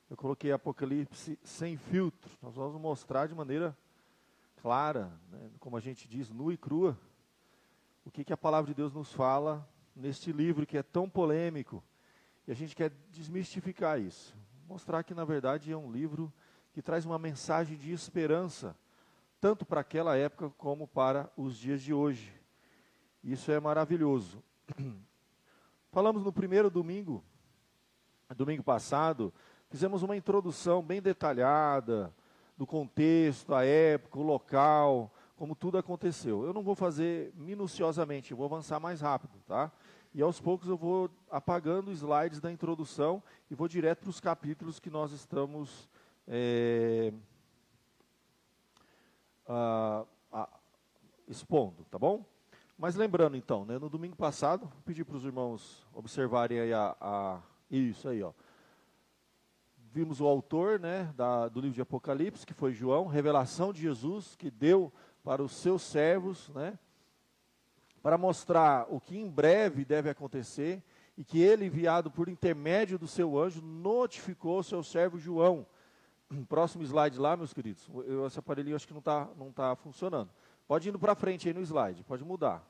Eu coloquei Apocalipse sem filtro. Nós vamos mostrar de maneira clara, né, como a gente diz, nua e crua, o que a palavra de Deus nos fala neste livro que é tão polêmico. E a gente quer desmistificar isso. Mostrar que, na verdade, é um livro que traz uma mensagem de esperança, tanto para aquela época como para os dias de hoje. Isso é maravilhoso. Falamos no primeiro domingo passado, fizemos uma introdução bem detalhada do contexto, a época, o local, como tudo aconteceu. Eu não vou fazer minuciosamente, eu vou avançar mais rápido, tá? E aos poucos eu vou apagando os slides da introdução e vou direto para os capítulos que nós estamos expondo, tá bom? Mas lembrando então, né, no domingo passado, vou pedir para os irmãos observarem aí isso aí, ó. Vimos o autor, né, do livro de Apocalipse, que foi João, revelação de Jesus, que deu para os seus servos, né, para mostrar o que em breve deve acontecer, e que ele, enviado por intermédio do seu anjo, notificou o seu servo João. Próximo slide lá, meus queridos. Esse aparelhinho acho que não tá funcionando. Pode ir indo para frente aí no slide, pode mudar.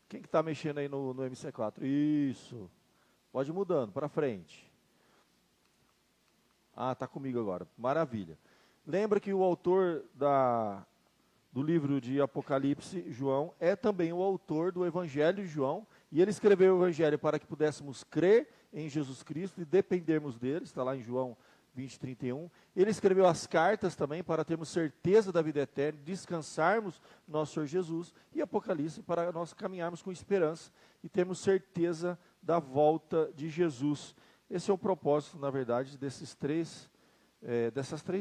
Quem que está mexendo aí no MC4? Isso. Pode ir mudando, para frente. Ah, está comigo agora. Maravilha. Lembra que o autor do livro de Apocalipse, João, é também o autor do Evangelho de João, e ele escreveu o Evangelho para que pudéssemos crer em Jesus Cristo e dependermos dele, está lá em João 20, 31. Ele escreveu as cartas também para termos certeza da vida eterna, descansarmos no nosso Senhor Jesus, e Apocalipse para nós caminharmos com esperança e termos certeza da volta de Jesus. Esse é o propósito, na verdade, dessas três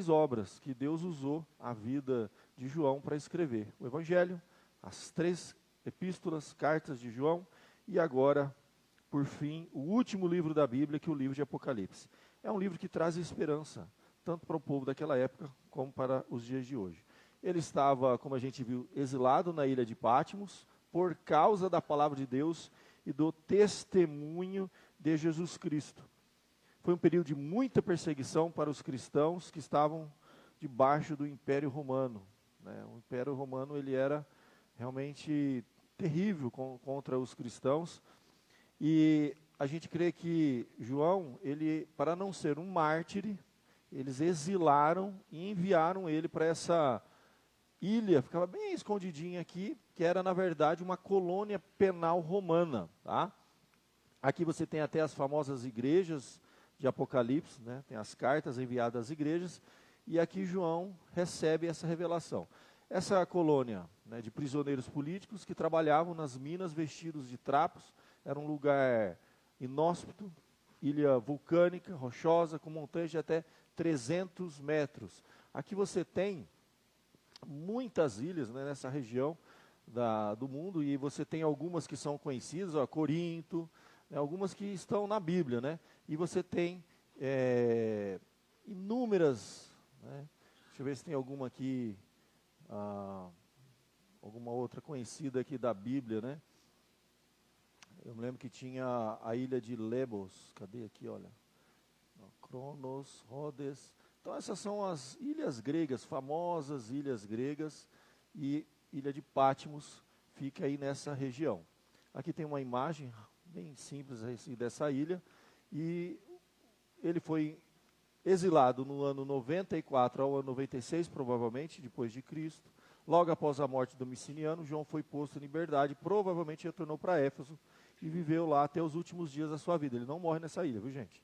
obras que Deus usou a vida de João para escrever. O Evangelho, as 3 epístolas, cartas de João, e agora, por fim, o último livro da Bíblia, que é o livro de Apocalipse. É um livro que traz esperança, tanto para o povo daquela época, como para os dias de hoje. Ele estava, como a gente viu, exilado na ilha de Patmos, por causa da palavra de Deus e do testemunho de Jesus Cristo. Foi um período de muita perseguição para os cristãos que estavam debaixo do Império Romano, né? O Império Romano ele era realmente terrível contra os cristãos, e a gente crê que João, ele, para não ser um mártir, eles exilaram e enviaram ele para essa ilha, ficava bem escondidinha aqui, que era na verdade uma colônia penal romana, tá? Aqui você tem até as famosas igrejas de Apocalipse, né? Tem as cartas enviadas às igrejas, e aqui João recebe essa revelação. Essa colônia, né, de prisioneiros políticos que trabalhavam nas minas vestidos de trapos, era um lugar inóspito, ilha vulcânica, rochosa, com montanhas de até 300 metros. Aqui você tem muitas ilhas, né, nessa região do mundo, e você tem algumas que são conhecidas, ó, Corinto, né, algumas que estão na Bíblia, né, e você tem inúmeras, né, deixa eu ver se tem alguma aqui, alguma outra conhecida aqui da Bíblia, né. Eu me lembro que tinha a ilha de Lebos, cadê aqui, olha, Cronos, Rhodes. Então essas são as ilhas gregas, famosas ilhas gregas, e ilha de Patmos fica aí nessa região. Aqui tem uma imagem bem simples dessa ilha, e ele foi exilado no ano 94 ao ano 96, provavelmente, depois de Cristo. Logo após a morte do Domiciano, João foi posto em liberdade, provavelmente retornou para Éfeso, e viveu lá até os últimos dias da sua vida. Ele não morre nessa ilha, viu, gente?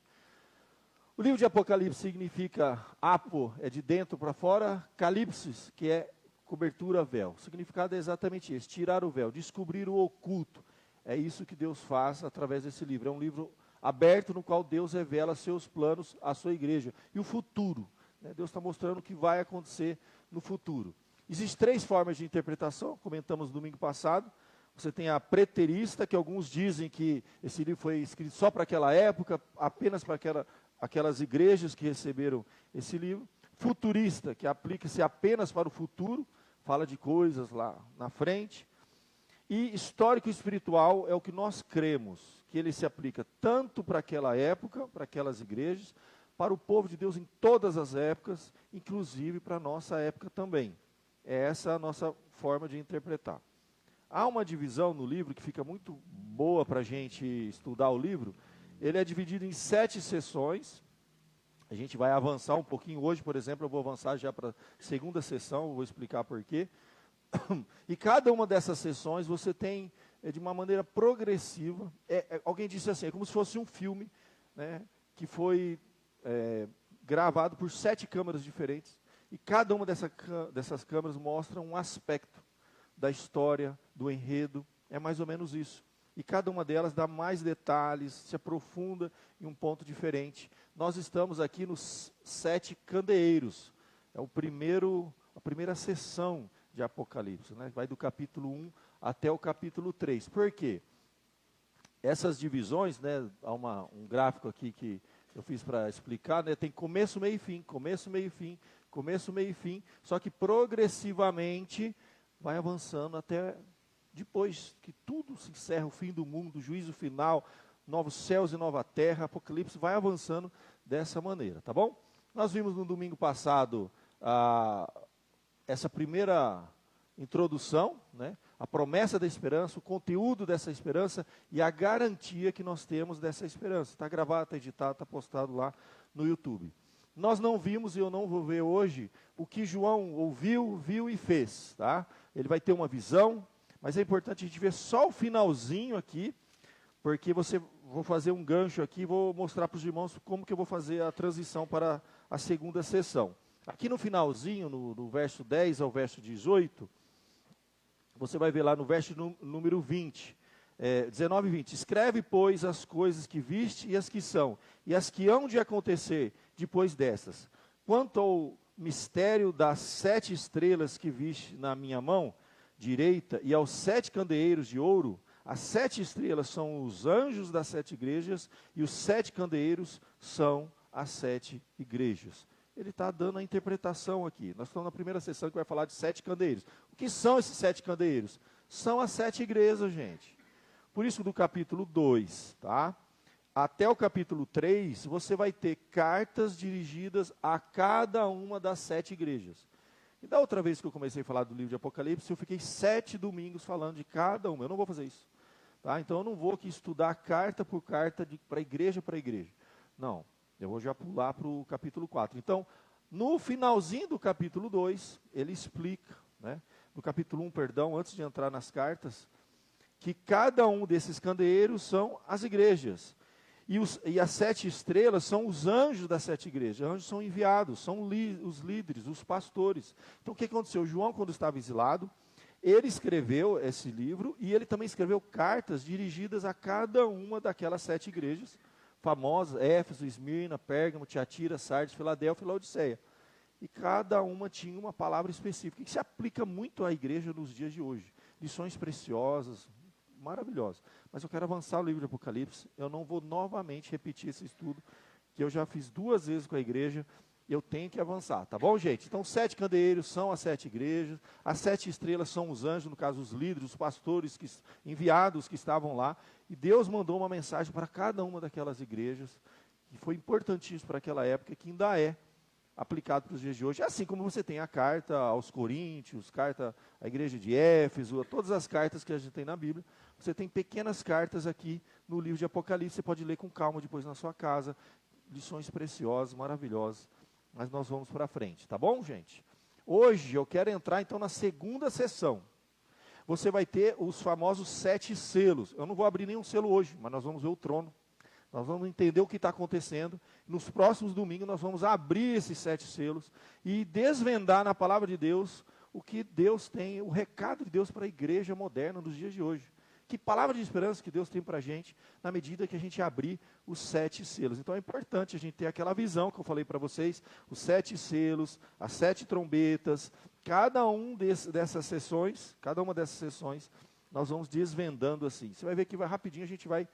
O livro de Apocalipse significa apo, é de dentro para fora, calipsis, que é cobertura, véu. O significado é exatamente esse, tirar o véu, descobrir o oculto. É isso que Deus faz através desse livro. É um livro aberto no qual Deus revela seus planos à sua igreja. E o futuro, né? Deus está mostrando o que vai acontecer no futuro. Existem 3 formas de interpretação, comentamos no domingo passado. Você tem a preterista, que alguns dizem que esse livro foi escrito só para aquela época, apenas para aquelas igrejas que receberam esse livro. Futurista, que aplica-se apenas para o futuro, fala de coisas lá na frente. E histórico e espiritual é o que nós cremos, que ele se aplica tanto para aquela época, para aquelas igrejas, para o povo de Deus em todas as épocas, inclusive para a nossa época também. É essa a nossa forma de interpretar. Há uma divisão no livro que fica muito boa para a gente estudar o livro. Ele é dividido em 7 sessões. A gente vai avançar um pouquinho. Hoje, por exemplo, eu vou avançar já para a segunda sessão, vou explicar por quê. E cada uma dessas sessões você tem de uma maneira progressiva. Alguém disse assim, é como se fosse um filme, né, que foi gravado por 7 câmeras diferentes. E cada uma dessas câmeras mostra um aspecto da história, do enredo. É mais ou menos isso. E cada uma delas dá mais detalhes, se aprofunda em um ponto diferente. Nós estamos aqui nos 7 candeeiros. É a primeira sessão de Apocalipse, né? Vai do capítulo 1 até o capítulo 3. Por quê? Essas divisões, né, há um gráfico aqui que eu fiz para explicar, né, tem começo, meio e fim, começo, meio e fim, começo, meio e fim, só que progressivamente vai avançando até depois que tudo se encerra, o fim do mundo, o juízo final, novos céus e nova terra, Apocalipse vai avançando dessa maneira, tá bom? Nós vimos no domingo passado essa primeira introdução, né? A promessa da esperança, o conteúdo dessa esperança e a garantia que nós temos dessa esperança. Está gravado, está editado, está postado lá no YouTube. Nós não vimos, e eu não vou ver hoje, o que João ouviu, viu e fez. Tá? Ele vai ter uma visão, mas é importante a gente ver só o finalzinho aqui, porque vou fazer um gancho aqui e vou mostrar para os irmãos como que eu vou fazer a transição para a segunda sessão. Aqui no finalzinho, no verso 10 ao verso 18, você vai ver lá no verso número 20, 19 e 20. Escreve, pois, as coisas que viste e as que são, e as que hão de acontecer depois dessas. Quanto ao mistério das 7 estrelas que viste na minha mão direita, e aos 7 candeeiros de ouro, as 7 estrelas são os anjos das 7 igrejas, e os 7 candeeiros são as 7 igrejas. Ele está dando a interpretação aqui. Nós estamos na primeira sessão que vai falar de 7 candeeiros. O que são esses 7 candeeiros? São as 7 igrejas, gente. Por isso, do capítulo 2, tá? Até o capítulo 3, você vai ter cartas dirigidas a cada uma das 7 igrejas. E da outra vez que eu comecei a falar do livro de Apocalipse, eu fiquei 7 domingos falando de cada uma. Eu não vou fazer isso. Tá? Então, eu não vou aqui estudar carta por carta para igreja. Não. Eu vou já pular para o capítulo 4. Então, no finalzinho do capítulo 2, ele explica, né, no capítulo 1, perdão, antes de entrar nas cartas, que cada um desses candeeiros são as igrejas. E as 7 estrelas são os anjos das 7 igrejas. Os anjos são enviados, são os líderes, os pastores. Então, o que aconteceu? João, quando estava exilado, ele escreveu esse livro e ele também escreveu cartas dirigidas a cada uma daquelas 7 igrejas famosas, Éfeso, Esmirna, Pérgamo, Tiatira, Sardes, Filadélfia e Laodiceia. E cada uma tinha uma palavra específica, que se aplica muito à igreja nos dias de hoje. Lições preciosas, maravilhosas. Mas eu quero avançar o livro de Apocalipse, eu não vou novamente repetir esse estudo, que eu já fiz 2 vezes com a igreja, eu tenho que avançar, tá bom, gente? Então, 7 candeeiros são as 7 igrejas, as 7 estrelas são os anjos, no caso, os líderes, os pastores enviados que estavam lá, e Deus mandou uma mensagem para cada uma daquelas igrejas, que foi importantíssimo para aquela época, que ainda é aplicado para os dias de hoje. Assim como você tem a carta aos Coríntios, carta à igreja de Éfeso, todas as cartas que a gente tem na Bíblia, você tem pequenas cartas aqui no livro de Apocalipse, você pode ler com calma depois na sua casa, lições preciosas, maravilhosas. Mas nós vamos para frente, tá bom, gente? Hoje eu quero entrar então na segunda sessão. Você vai ter os famosos 7 selos. Eu não vou abrir nenhum selo hoje, mas nós vamos ver o trono. Nós vamos entender o que está acontecendo. Nos próximos domingos nós vamos abrir esses 7 selos e desvendar na palavra de Deus o que Deus tem, o recado de Deus para a igreja moderna dos dias de hoje. Que palavra de esperança que Deus tem para a gente, na medida que a gente abrir os 7 selos. Então é importante a gente ter aquela visão que eu falei para vocês, os 7 selos, as 7 trombetas, cada uma dessas sessões, nós vamos desvendando assim. Você vai ver que rapidinho a gente vai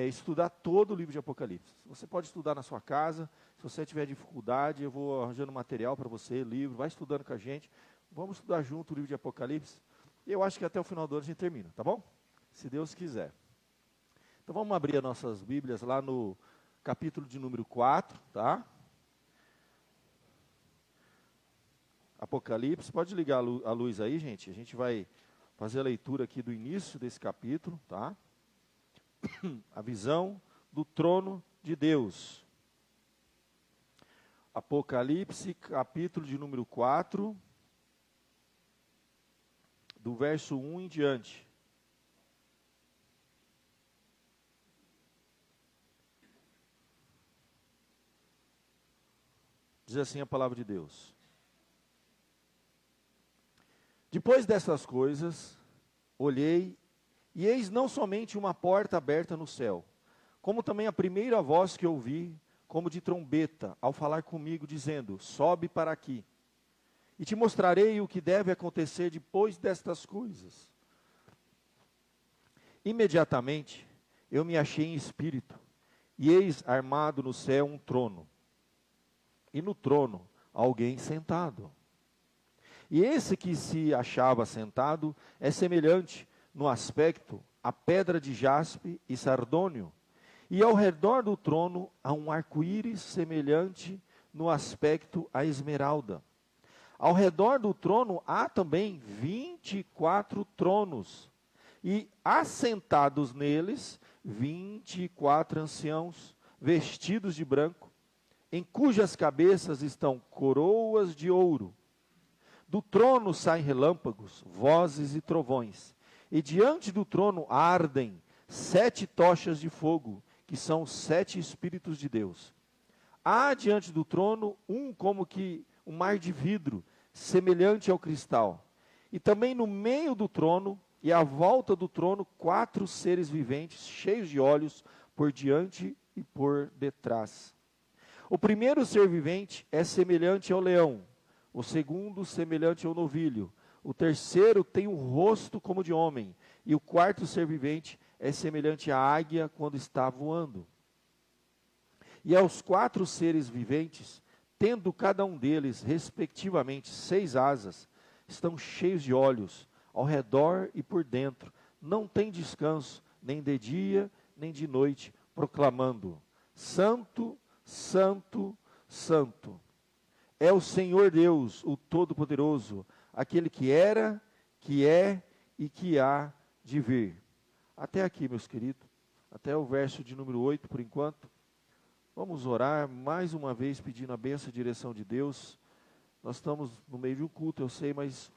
estudar todo o livro de Apocalipse. Você pode estudar na sua casa, se você tiver dificuldade, eu vou arranjando material para você, livro, vai estudando com a gente. Vamos estudar junto o livro de Apocalipse. E eu acho que até o final do ano a gente termina, tá bom? Se Deus quiser. Então vamos abrir as nossas Bíblias lá no capítulo de número 4, tá? Apocalipse, pode ligar a luz aí, gente. A gente vai fazer a leitura aqui do início desse capítulo, tá? A visão do trono de Deus. Apocalipse, capítulo de número 4, do verso 1 em diante. Diz assim a palavra de Deus. Depois dessas coisas, olhei, e eis não somente uma porta aberta no céu, como também a primeira voz que ouvi, como de trombeta, ao falar comigo, dizendo, sobe para aqui, e te mostrarei o que deve acontecer depois destas coisas. Imediatamente, eu me achei em espírito, e eis armado no céu um trono, e no trono alguém sentado. E esse que se achava sentado é semelhante no aspecto à pedra de jaspe e sardônio, e ao redor do trono há um arco-íris semelhante no aspecto à esmeralda. Ao redor do trono há também 24 tronos, e assentados neles 24 anciãos, vestidos de branco, em cujas cabeças estão coroas de ouro. Do trono saem relâmpagos, vozes e trovões, e diante do trono ardem 7 tochas de fogo, que são os 7 Espíritos de Deus. Há diante do trono como que um mar de vidro, semelhante ao cristal. E também no meio do trono e à volta do trono 4 seres viventes, cheios de olhos, por diante e por detrás. O primeiro ser vivente é semelhante ao leão, o segundo semelhante ao novilho, o terceiro tem um rosto como de homem, e o quarto ser vivente é semelhante à águia quando está voando. E aos 4 seres viventes, tendo cada um deles, respectivamente, 6 asas, estão cheios de olhos, ao redor e por dentro, não tem descanso, nem de dia, nem de noite, proclamando, Santo, Santo, Santo, é o Senhor Deus, o Todo-Poderoso, aquele que era, que é e que há de vir. Até aqui, meus queridos, até o verso de número 8, por enquanto. Vamos orar mais uma vez, pedindo a bênção e direção de Deus. Nós estamos no meio de um culto, eu sei, mas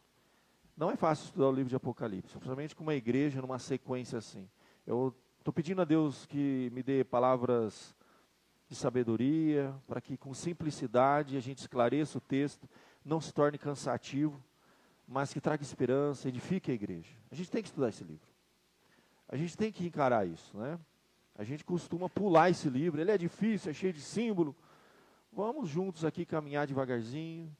não é fácil estudar o livro de Apocalipse, principalmente com uma igreja numa sequência assim. Eu estou pedindo a Deus que me dê palavras de sabedoria, para que com simplicidade a gente esclareça o texto, não se torne cansativo, mas que traga esperança, edifique a igreja. A gente tem que estudar esse livro. A gente tem que encarar isso, né? A gente costuma pular esse livro, ele é difícil, é cheio de símbolo. Vamos juntos aqui caminhar devagarzinho,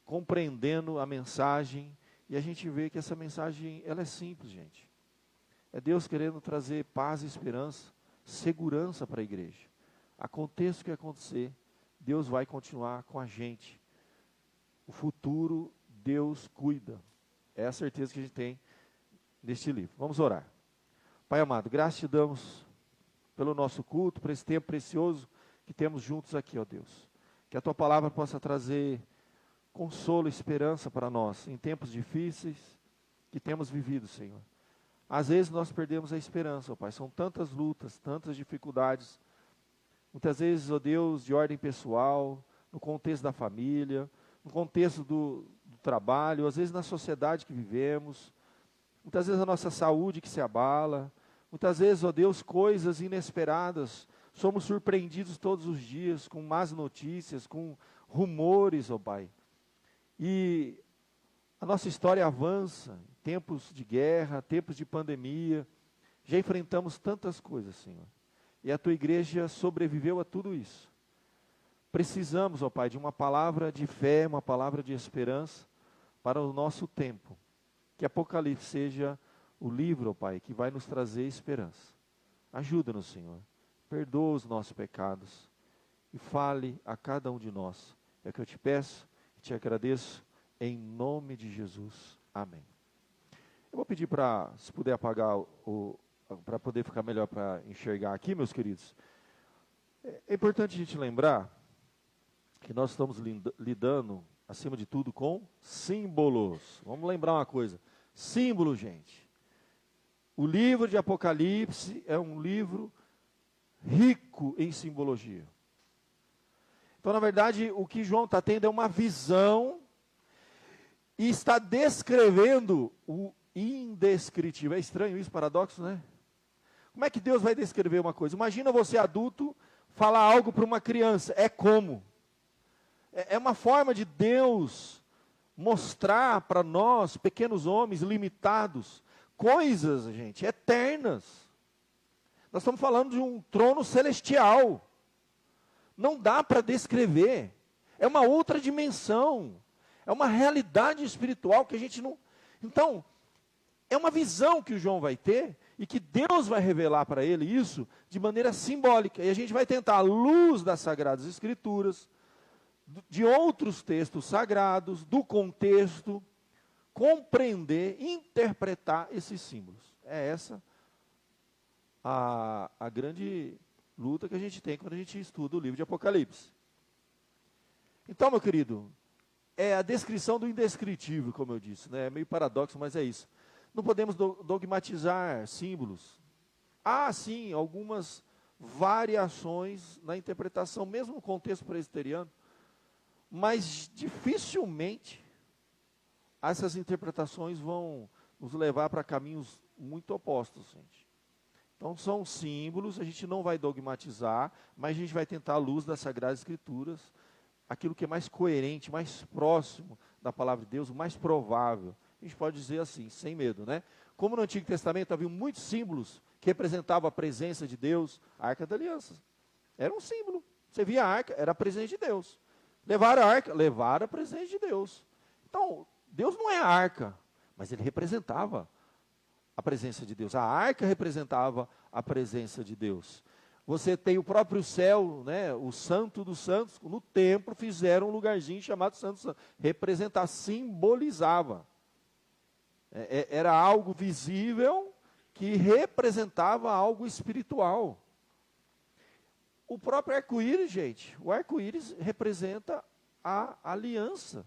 compreendendo a mensagem, e a gente vê que essa mensagem, ela é simples, gente. É Deus querendo trazer paz e esperança, segurança para a igreja. Aconteça o que acontecer, Deus vai continuar com a gente. O futuro, Deus cuida. É a certeza que a gente tem neste livro. Vamos orar. Pai amado, graças te damos pelo nosso culto, por esse tempo precioso que temos juntos aqui, ó Deus. Que a tua palavra possa trazer consolo e esperança para nós em tempos difíceis que temos vivido, Senhor. Às vezes nós perdemos a esperança, ó Pai. São tantas lutas, tantas dificuldades. Muitas vezes, ó Deus, de ordem pessoal, no contexto da família, no contexto do trabalho, às vezes na sociedade que vivemos, muitas vezes a nossa saúde que se abala, muitas vezes, ó Deus, coisas inesperadas, somos surpreendidos todos os dias com más notícias, com rumores, ó Pai. E a nossa história avança, tempos de guerra, tempos de pandemia, já enfrentamos tantas coisas, Senhor. E a tua igreja sobreviveu a tudo isso. Precisamos, ó Pai, de uma palavra de fé, uma palavra de esperança para o nosso tempo. Que Apocalipse seja o livro, ó Pai, que vai nos trazer esperança. Ajuda-nos, Senhor. Perdoa os nossos pecados e fale a cada um de nós. É o que eu te peço e te agradeço em nome de Jesus. Amém. Eu vou pedir para, se puder apagar para poder ficar melhor para enxergar aqui, meus queridos. É importante a gente lembrar que nós estamos lidando, acima de tudo, com símbolos. Vamos lembrar uma coisa. Símbolo, gente. O livro de Apocalipse é um livro rico em simbologia. Então, na verdade, o que João está tendo é uma visão e está descrevendo o indescritível. É estranho isso, paradoxo, né? Como é que Deus vai descrever uma coisa? Imagina você adulto falar algo para uma criança. É como? É uma forma de Deus mostrar para nós, pequenos homens limitados, coisas, gente, eternas. Nós estamos falando de um trono celestial. Não dá para descrever. É uma outra dimensão. É uma realidade espiritual que a gente não... Então, é uma visão que o João vai ter e que Deus vai revelar para ele isso de maneira simbólica. E a gente vai tentar, à luz das Sagradas Escrituras, de outros textos sagrados, do contexto, compreender, interpretar esses símbolos. É essa a grande luta que a gente tem quando a gente estuda o livro de Apocalipse. Então, meu querido, é a descrição do indescritível, como eu disse, né? É meio paradoxo, mas é isso. Não podemos dogmatizar símbolos. Há, sim, algumas variações na interpretação, mesmo no contexto presbiteriano, mas dificilmente essas interpretações vão nos levar para caminhos muito opostos, gente. Então, são símbolos, a gente não vai dogmatizar, mas a gente vai tentar, à luz das Sagradas Escrituras, aquilo que é mais coerente, mais próximo da palavra de Deus, o mais provável. A gente pode dizer assim, sem medo, né? Como no Antigo Testamento havia muitos símbolos que representavam a presença de Deus, a Arca da Aliança era um símbolo. Você via a arca, era a presença de Deus. Levaram a arca, levaram a presença de Deus. Então, Deus não é a arca, mas ele representava a presença de Deus. A arca representava a presença de Deus. Você tem o próprio céu, né, o Santo dos Santos, no templo fizeram um lugarzinho chamado Santo dos Santos. Representar, simbolizava. Era algo visível que representava algo espiritual. O próprio arco-íris, gente, o arco-íris representa a aliança.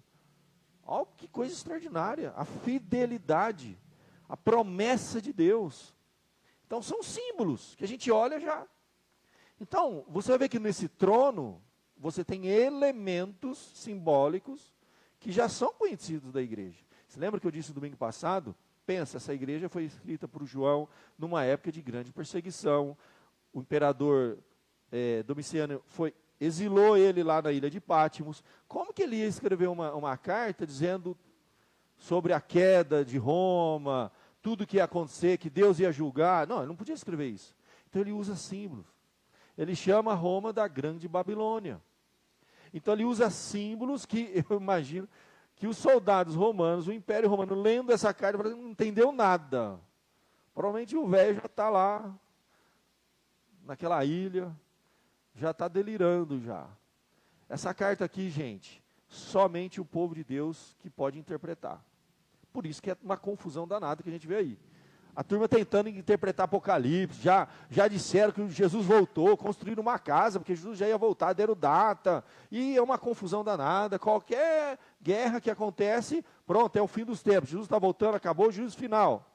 Olha que coisa extraordinária, a fidelidade, a promessa de Deus. Então são símbolos que a gente olha já. Então, você vai ver que nesse trono, você tem elementos simbólicos que já são conhecidos da igreja. Você lembra que eu disse no domingo passado? Pensa, essa igreja foi escrita por João numa época de grande perseguição. O imperador Domiciano exilou ele lá na ilha de Patmos. Como que ele ia escrever uma carta dizendo sobre a queda de Roma, tudo que ia acontecer, que Deus ia julgar? Não, ele não podia escrever isso. Então ele usa símbolos. Ele chama Roma da Grande Babilônia. Então ele usa símbolos que, eu imagino, que os soldados romanos, o Império Romano, lendo essa carta, não entendeu nada. Provavelmente o velho já está lá, naquela ilha, já está delirando já. Essa carta aqui, gente, somente o povo de Deus que pode interpretar. Por isso que é uma confusão danada que a gente vê aí. A turma tentando interpretar Apocalipse, já disseram que Jesus voltou, construíram uma casa, porque Jesus já ia voltar, deram data, e é uma confusão danada. Qualquer guerra que acontece, pronto, é o fim dos tempos. Jesus está voltando, acabou o juízo final.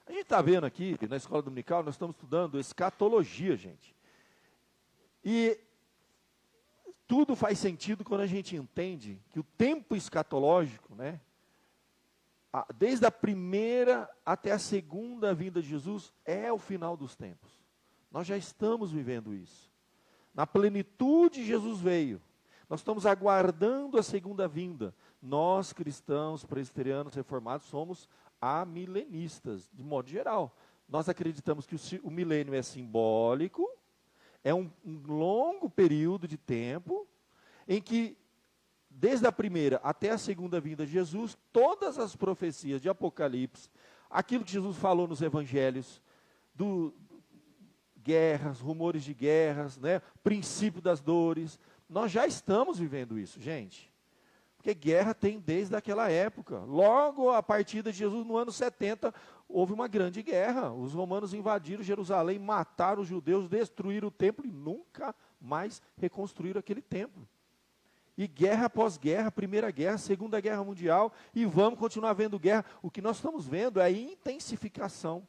A gente está vendo aqui, na escola dominical, nós estamos estudando escatologia, gente. E tudo faz sentido quando a gente entende que o tempo escatológico, né, desde a primeira até a segunda vinda de Jesus, é o final dos tempos. Nós já estamos vivendo isso. Na plenitude, Jesus veio. Nós estamos aguardando a segunda vinda. Nós, cristãos, presbiterianos, reformados, somos amilenistas, de modo geral. Nós acreditamos que o milênio é simbólico, é um longo período de tempo, em que desde a primeira até a segunda vinda de Jesus, todas as profecias de Apocalipse, aquilo que Jesus falou nos evangelhos, guerras, rumores de guerras, né, princípio das dores, nós já estamos vivendo isso, gente. Porque guerra tem desde aquela época. Logo a partida de Jesus, no ano 70, houve uma grande guerra. Os romanos invadiram Jerusalém, mataram os judeus, destruíram o templo e nunca mais reconstruíram aquele templo. E guerra após guerra, Primeira Guerra, Segunda Guerra Mundial, e vamos continuar vendo guerra. O que nós estamos vendo é a intensificação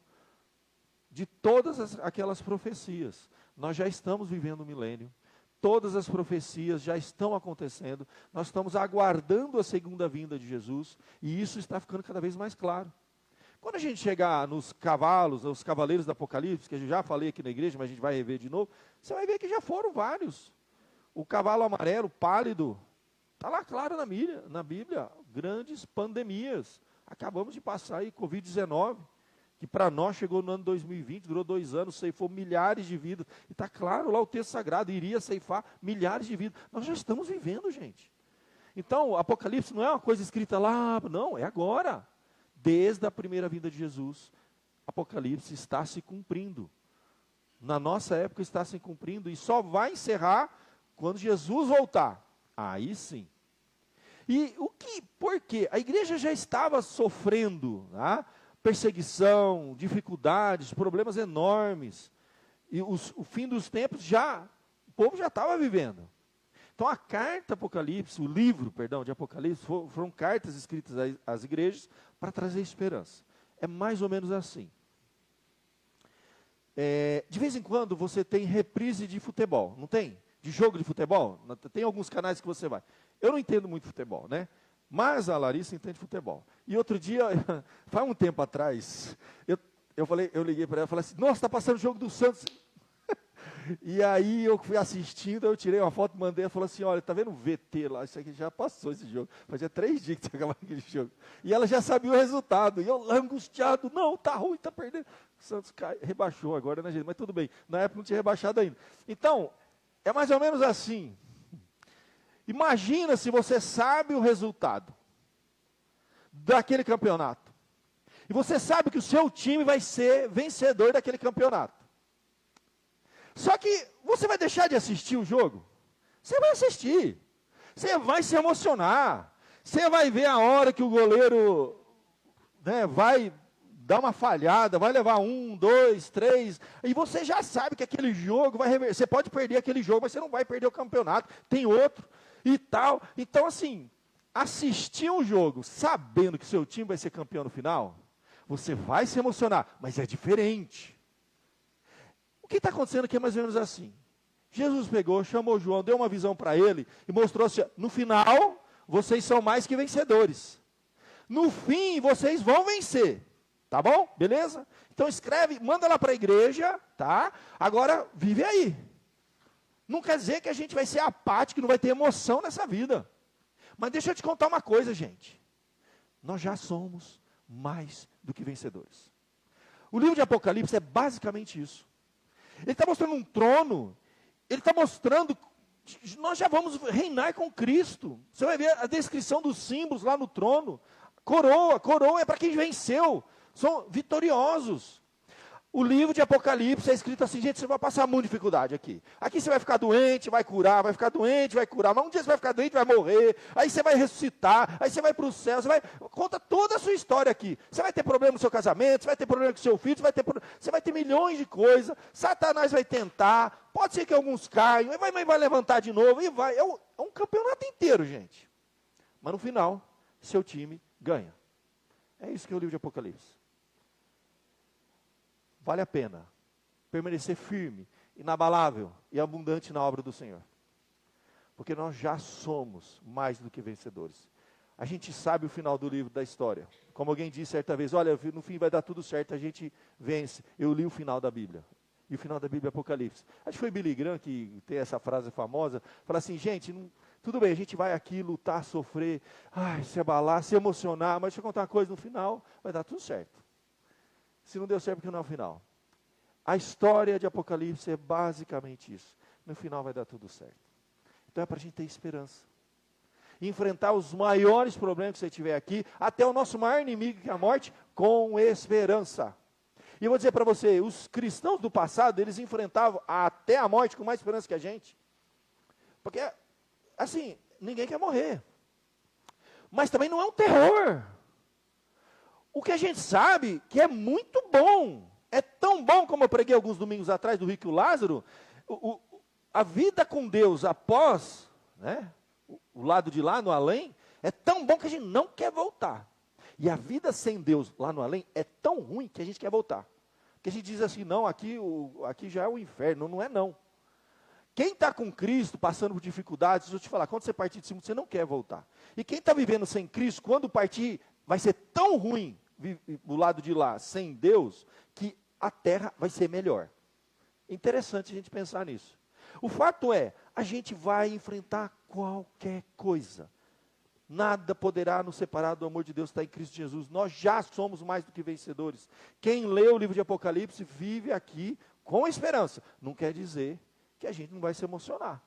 de todas aquelas profecias. Nós já estamos vivendo o milênio. Todas as profecias já estão acontecendo. Nós estamos aguardando a segunda vinda de Jesus. E isso está ficando cada vez mais claro. Quando a gente chegar nos cavalos, os cavaleiros do Apocalipse, que eu já falei aqui na igreja, mas a gente vai rever de novo, você vai ver que já foram vários. O cavalo amarelo, pálido, está lá claro na Bíblia. Grandes pandemias. Acabamos de passar aí Covid-19. Que para nós chegou no ano 2020, durou 2 anos, ceifou milhares de vidas. E está claro lá o texto sagrado, iria ceifar milhares de vidas. Nós já estamos vivendo, gente. Então, Apocalipse não é uma coisa escrita lá, não, é agora. Desde a primeira vinda de Jesus, Apocalipse está se cumprindo. Na nossa época está se cumprindo e só vai encerrar quando Jesus voltar. Aí sim. E por quê? A igreja já estava sofrendo, tá? Perseguição, dificuldades, problemas enormes. E o fim dos tempos o povo já estava vivendo. Então a carta Apocalipse, o livro, perdão, de Apocalipse, foram cartas escritas às igrejas para trazer esperança. É mais ou menos assim. De vez em quando você tem reprise de futebol, não tem? De jogo de futebol? Tem alguns canais que você vai. Eu não entendo muito futebol, né? Mas a Larissa entende futebol. E outro dia, faz um tempo atrás, eu liguei para ela e falei assim, nossa, está passando o jogo do Santos. E aí eu fui assistindo, eu tirei uma foto, mandei, ela falou assim, olha, está vendo o VT lá, isso aqui já passou esse jogo. Fazia 3 dias que tinha acabado aquele jogo. E ela já sabia o resultado. E eu lá angustiado, não, está ruim, está perdendo. O Santos rebaixou agora, né, gente? Mas tudo bem, na época não tinha rebaixado ainda. Então, é mais ou menos assim. Imagina se você sabe o resultado daquele campeonato. E você sabe que o seu time vai ser vencedor daquele campeonato. Só que você vai deixar de assistir o jogo? Você vai assistir. Você vai se emocionar. Você vai ver a hora que o goleiro, né, vai dar uma falhada, vai levar 1, 2, 3, e você já sabe que aquele jogo vai reverter. Você pode perder aquele jogo, mas você não vai perder o campeonato. Tem outro. E tal, então assim, assistir um jogo sabendo que seu time vai ser campeão no final, você vai se emocionar, mas é diferente. O que está acontecendo aqui é mais ou menos assim, Jesus pegou, chamou João, deu uma visão para ele, e mostrou assim, no final, vocês são mais que vencedores, no fim, vocês vão vencer, tá bom? Beleza? Então escreve, manda lá para a igreja, tá? Agora, vive aí. Não quer dizer que a gente vai ser apático, não vai ter emoção nessa vida. Mas deixa eu te contar uma coisa, gente. Nós já somos mais do que vencedores. O livro de Apocalipse é basicamente isso. Ele está mostrando um trono, ele está mostrando, nós já vamos reinar com Cristo. Você vai ver a descrição dos símbolos lá no trono. Coroa é para quem venceu, são vitoriosos. O livro de Apocalipse é escrito assim, gente, você vai passar muita dificuldade aqui. Aqui você vai ficar doente, vai curar, vai ficar doente, vai curar. Mas um dia você vai ficar doente, vai morrer. Aí você vai ressuscitar, aí você vai para o céu. Conta toda a sua história aqui. Você vai ter problema no seu casamento, você vai ter problema com o seu filho, você vai ter milhões de coisas. Satanás vai tentar, pode ser que alguns caiam, mas vai levantar de novo. E vai. É um campeonato inteiro, gente. Mas no final, seu time ganha. É isso que é o livro de Apocalipse. Vale a pena permanecer firme, inabalável e abundante na obra do Senhor. Porque nós já somos mais do que vencedores. A gente sabe o final do livro da história. Como alguém disse certa vez, olha, no fim vai dar tudo certo, a gente vence. Eu li o final da Bíblia. E o final da Bíblia é Apocalipse. Acho que foi Billy Graham que tem essa frase famosa. Fala assim, gente, tudo bem, a gente vai aqui lutar, sofrer, se abalar, se emocionar. Mas deixa eu contar uma coisa, no final vai dar tudo certo. Se não deu certo, porque não é o final. A história de Apocalipse é basicamente isso. No final vai dar tudo certo. Então é para a gente ter esperança. Enfrentar os maiores problemas que você tiver aqui, até o nosso maior inimigo, que é a morte, com esperança. E eu vou dizer para você, os cristãos do passado, eles enfrentavam até a morte com mais esperança que a gente. Porque, assim, ninguém quer morrer. mas também não é um terror. O que a gente sabe que é muito bom, é tão bom como eu preguei alguns domingos atrás do rico e o Lázaro, a vida com Deus após, né, o lado de lá, no além, é tão bom que a gente não quer voltar. E a vida sem Deus lá no além é tão ruim que a gente quer voltar. Porque a gente diz assim, não, aqui já é o inferno, não é não. Quem está com Cristo, passando por dificuldades, deixa eu te falar, quando você partir de cima, você não quer voltar. E quem está vivendo sem Cristo, quando partir, vai ser tão ruim, do lado de lá, sem Deus, que a terra vai ser melhor. Interessante a gente pensar nisso. O fato é, a gente vai enfrentar qualquer coisa. Nada poderá nos separar do amor de Deus que está em Cristo Jesus. Nós já somos mais do que vencedores. Quem lê o livro de Apocalipse vive aqui com esperança. Não quer dizer que a gente não vai se emocionar.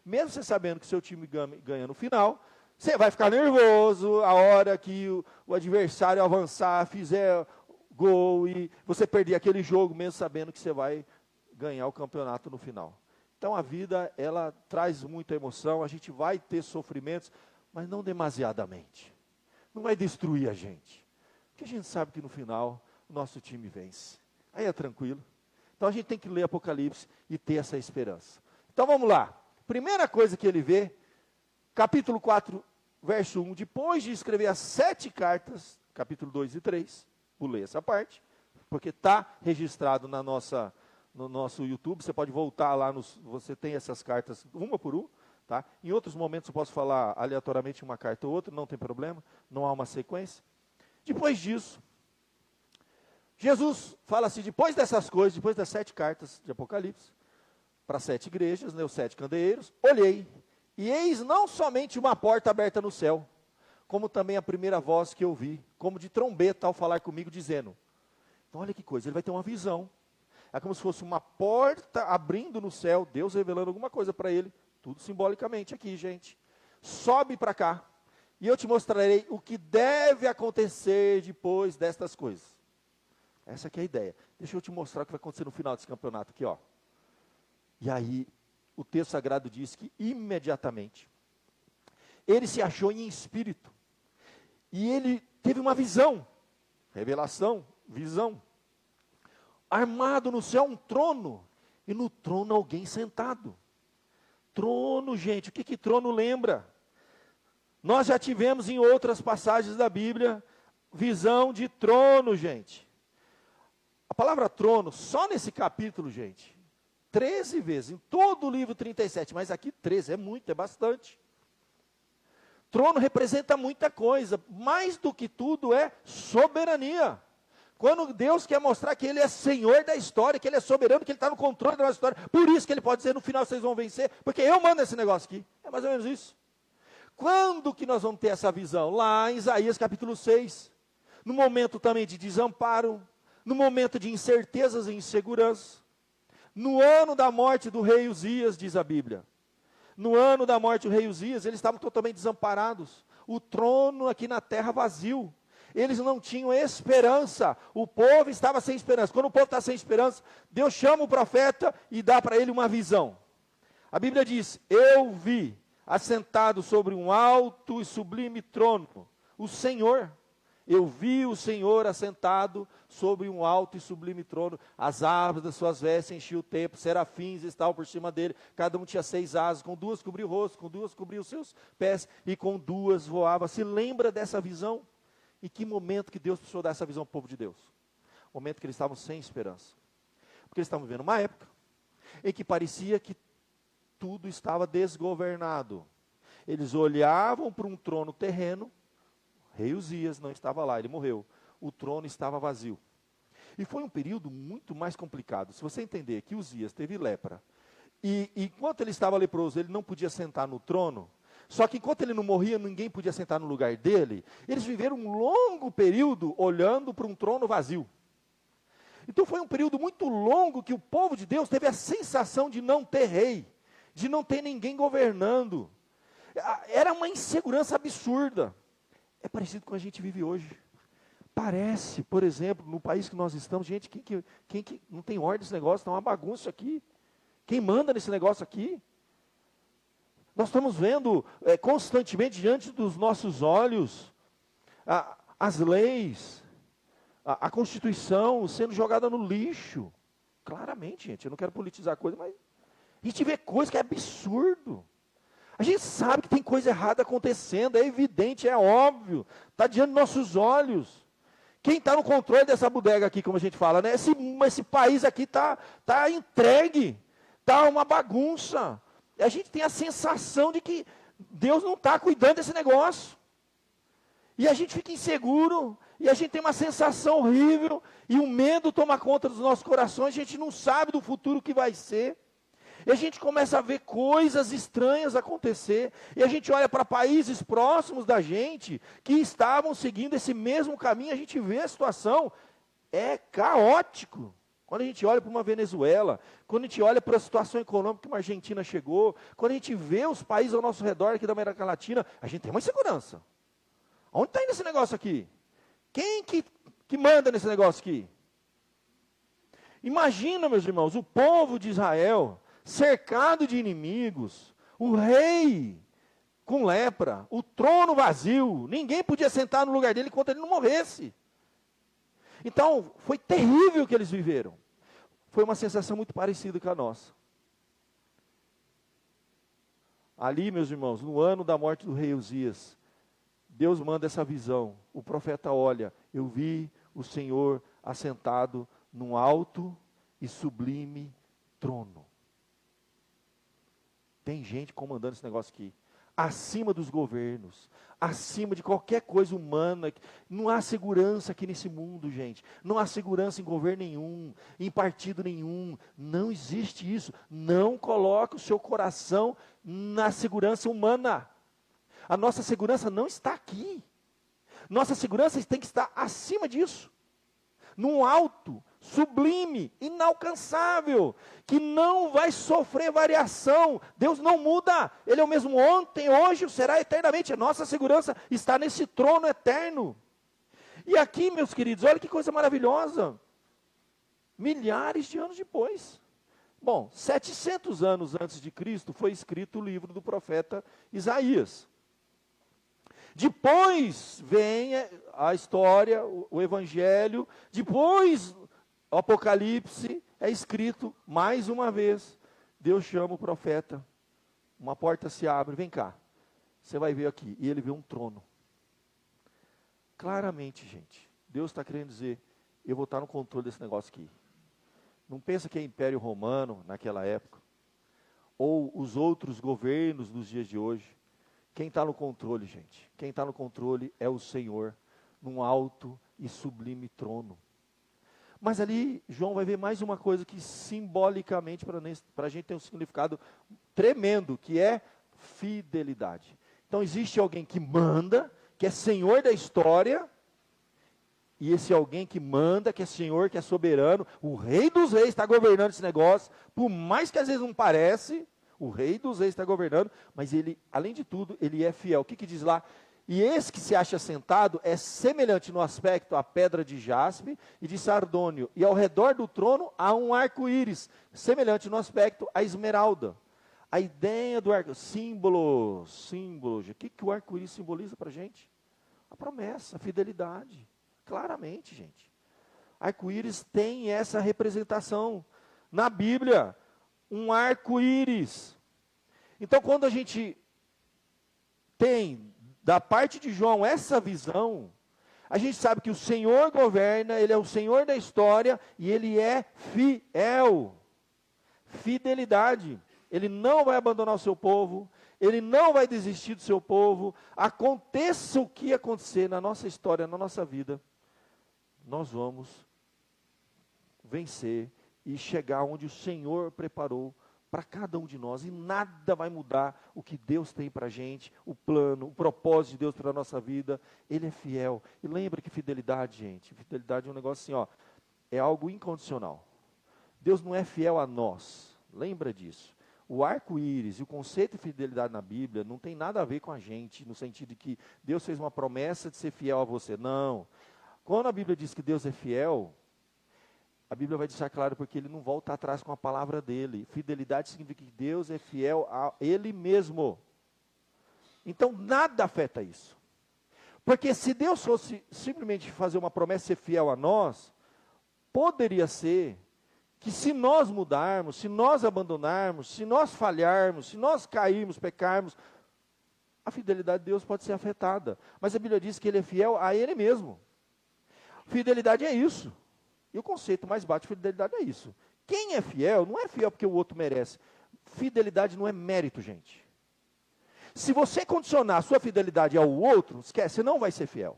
Mesmo você sabendo que seu time ganha no final, você vai ficar nervoso a hora que o adversário avançar, fizer gol e você perder aquele jogo, mesmo sabendo que você vai ganhar o campeonato no final. Então a vida, ela traz muita emoção, a gente vai ter sofrimentos, mas não demasiadamente. Não vai destruir a gente. Porque a gente sabe que no final o nosso time vence. Aí é tranquilo. Então a gente tem que ler Apocalipse e ter essa esperança. Então vamos lá. Primeira coisa que ele vê, capítulo 4, verso 1, depois de escrever as 7 cartas, capítulo 2 e 3, pulei essa parte, porque está registrado no nosso YouTube, você pode voltar lá, você tem essas cartas uma por uma, tá? Em outros momentos eu posso falar aleatoriamente uma carta ou outra, não tem problema, não há uma sequência. Depois disso, Jesus fala assim, depois dessas coisas, depois das 7 cartas de Apocalipse, para 7 igrejas, né, os 7 candeeiros, olhei, e eis não somente uma porta aberta no céu, como também a primeira voz que eu vi, como de trombeta ao falar comigo, dizendo, então olha que coisa, ele vai ter uma visão, é como se fosse uma porta abrindo no céu, Deus revelando alguma coisa para ele, tudo simbolicamente aqui, gente, sobe para cá, e eu te mostrarei o que deve acontecer depois destas coisas. Essa aqui é a ideia. Deixa eu te mostrar o que vai acontecer no final desse campeonato aqui, ó. E aí, o texto sagrado diz que imediatamente, ele se achou em espírito. E ele teve uma visão, revelação, visão. Armado no céu um trono, e no trono alguém sentado. Trono, gente, o que trono lembra? Nós já tivemos em outras passagens da Bíblia, visão de trono, gente. A palavra trono, só nesse capítulo, gente, 13 vezes, em todo o livro 37, mas aqui 13, é muito, é bastante. Trono representa muita coisa, mais do que tudo é soberania. Quando Deus quer mostrar que Ele é Senhor da história, que Ele é soberano, que Ele está no controle da nossa história, por isso que Ele pode dizer, no final vocês vão vencer, porque eu mando esse negócio aqui, é mais ou menos isso. Quando que nós vamos ter essa visão? Lá em Isaías capítulo 6, no momento também de desamparo, no momento de incertezas e insegurança, no ano da morte do rei Uzias, diz a Bíblia. No ano da morte do rei Uzias, eles estavam totalmente desamparados. O trono aqui na terra vazio. Eles não tinham esperança. O povo estava sem esperança. Quando o povo está sem esperança, Deus chama o profeta e dá para ele uma visão. A Bíblia diz, eu vi, assentado sobre um alto e sublime trono, o Senhor. Eu vi o Senhor assentado sobre um alto e sublime trono, as abas das suas vestes enchiam o templo, serafins estavam por cima dele, cada um tinha 6 asas, com 2 cobria o rosto, com 2 cobria os seus pés, e com 2 voava. Se lembra dessa visão? Em que momento que Deus precisou dar essa visão ao povo de Deus? Momento que eles estavam sem esperança. Porque eles estavam vivendo uma época em que parecia que tudo estava desgovernado. Eles olhavam para um trono terreno, rei Uzias não estava lá, ele morreu. O trono estava vazio. E foi um período muito mais complicado. Se você entender que Uzias teve lepra, e enquanto ele estava leproso, ele não podia sentar no trono, só que enquanto ele não morria, ninguém podia sentar no lugar dele, eles viveram um longo período olhando para um trono vazio. Então foi um período muito longo que o povo de Deus teve a sensação de não ter rei, de não ter ninguém governando. Era uma insegurança absurda. É parecido com a gente vive hoje. Parece, por exemplo, no país que nós estamos, gente, quem que não tem ordem nesse negócio, está uma bagunça aqui. Quem manda nesse negócio aqui? Nós estamos vendo constantemente diante dos nossos olhos as leis, a Constituição sendo jogada no lixo. Claramente, gente, eu não quero politizar a coisa, mas a gente vê coisa que é absurdo. A gente sabe que tem coisa errada acontecendo, é evidente, é óbvio, está diante dos nossos olhos. Quem está no controle dessa bodega aqui, como a gente fala, né? Esse país aqui está entregue, está uma bagunça. A gente tem a sensação de que Deus não está cuidando desse negócio. E a gente fica inseguro, e a gente tem uma sensação horrível, e o medo toma conta dos nossos corações, a gente não sabe do futuro que vai ser. E a gente começa a ver coisas estranhas acontecer, e a gente olha para países próximos da gente, que estavam seguindo esse mesmo caminho, a gente vê a situação, é caótico. Quando a gente olha para uma Venezuela, quando a gente olha para a situação econômica que uma Argentina chegou, quando a gente vê os países ao nosso redor aqui da América Latina, a gente tem uma insegurança. Onde está indo esse negócio aqui? Quem que manda nesse negócio aqui? Imagina, meus irmãos, o povo de Israel cercado de inimigos, o rei com lepra, o trono vazio, ninguém podia sentar no lugar dele enquanto ele não morresse. Então, foi terrível o que eles viveram. Foi uma sensação muito parecida com a nossa. Ali, meus irmãos, no ano da morte do rei Uzias, Deus manda essa visão. O profeta olha, eu vi o Senhor assentado num alto e sublime trono. Tem gente comandando esse negócio aqui, acima dos governos, acima de qualquer coisa humana. Não há segurança aqui nesse mundo, gente. Não há segurança em governo nenhum, em partido nenhum. Não existe isso. Não coloque o seu coração na segurança humana. A nossa segurança não está aqui. Nossa segurança tem que estar acima disso. Num alto, sublime, inalcançável, que não vai sofrer variação. Deus não muda. Ele é o mesmo ontem, hoje, será eternamente. A nossa segurança está nesse trono eterno. E aqui, meus queridos, olha que coisa maravilhosa. Milhares de anos depois. Bom, 700 anos antes de Cristo foi escrito o livro do profeta Isaías. Depois vem a história, o Evangelho, depois o Apocalipse é escrito mais uma vez. Deus chama o profeta, uma porta se abre, vem cá, você vai ver aqui, e ele vê um trono. Claramente, gente, Deus está querendo dizer, eu vou estar no controle desse negócio aqui. Não pensa que é Império Romano naquela época, ou os outros governos dos dias de hoje. Quem está no controle, gente? Quem está no controle é o Senhor, num alto e sublime trono. Mas ali, João vai ver mais uma coisa que simbolicamente para a gente tem um significado tremendo, que é fidelidade. Então existe alguém que manda, que é Senhor da história, e esse alguém que manda, que é Senhor, que é soberano, o Rei dos Reis está governando esse negócio, por mais que às vezes não parece. O Rei dos Reis está governando, mas ele, além de tudo, ele é fiel. O que diz lá? E esse que se acha sentado é semelhante no aspecto à pedra de jaspe e de sardônio. E ao redor do trono há um arco-íris, semelhante no aspecto à esmeralda. A ideia do arco, símbolo. O que o arco-íris simboliza para a gente? A promessa, a fidelidade. Claramente, gente. Arco-íris tem essa representação. Na Bíblia, um arco-íris. Então, quando a gente tem, da parte de João, essa visão, a gente sabe que o Senhor governa, Ele é o Senhor da história, e Ele é fiel. Fidelidade. Ele não vai abandonar o seu povo, Ele não vai desistir do seu povo. Aconteça o que acontecer na nossa história, na nossa vida, nós vamos vencer e chegar onde o Senhor preparou para cada um de nós, e nada vai mudar o que Deus tem para a gente, o plano, o propósito de Deus para a nossa vida. Ele é fiel. E lembra que fidelidade, gente, fidelidade é um negócio assim, ó, é algo incondicional. Deus não é fiel a nós, lembra disso. O arco-íris e o conceito de fidelidade na Bíblia não tem nada a ver com a gente, no sentido de que Deus fez uma promessa de ser fiel a você. Não. Quando a Bíblia diz que Deus é fiel, a Bíblia vai deixar claro porque Ele não volta atrás com a palavra dele. Fidelidade significa que Deus é fiel a Ele mesmo. Então, nada afeta isso. Porque se Deus fosse simplesmente fazer uma promessa e ser fiel a nós, poderia ser que se nós mudarmos, se nós abandonarmos, se nós falharmos, se nós cairmos, pecarmos, a fidelidade de Deus pode ser afetada. Mas a Bíblia diz que Ele é fiel a Ele mesmo. Fidelidade é isso. E o conceito mais básico de fidelidade é isso. Quem é fiel, não é fiel porque o outro merece. Fidelidade não é mérito, gente. Se você condicionar a sua fidelidade ao outro, esquece, você não vai ser fiel.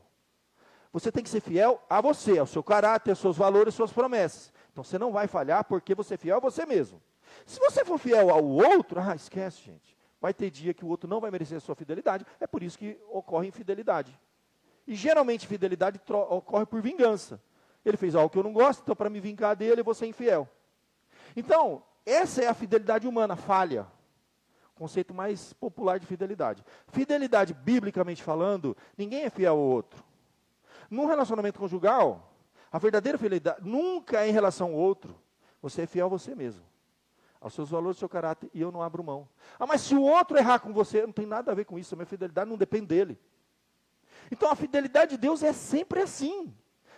Você tem que ser fiel a você, ao seu caráter, aos seus valores, às suas promessas. Então você não vai falhar porque você é fiel a você mesmo. Se você for fiel ao outro, esquece, gente. Vai ter dia que o outro não vai merecer a sua fidelidade, é por isso que ocorre infidelidade. E geralmente fidelidade ocorre por vingança. Ele fez algo que eu não gosto, então para me vingar dele eu vou ser infiel. Então, essa é a fidelidade humana, falha. Conceito mais popular de fidelidade. Fidelidade, biblicamente falando, ninguém é fiel ao outro. Num relacionamento conjugal, a verdadeira fidelidade nunca é em relação ao outro. Você é fiel a você mesmo, aos seus valores, ao seu caráter, e eu não abro mão. Mas se o outro errar com você, não tem nada a ver com isso, a minha fidelidade não depende dele. Então a fidelidade de Deus é sempre assim.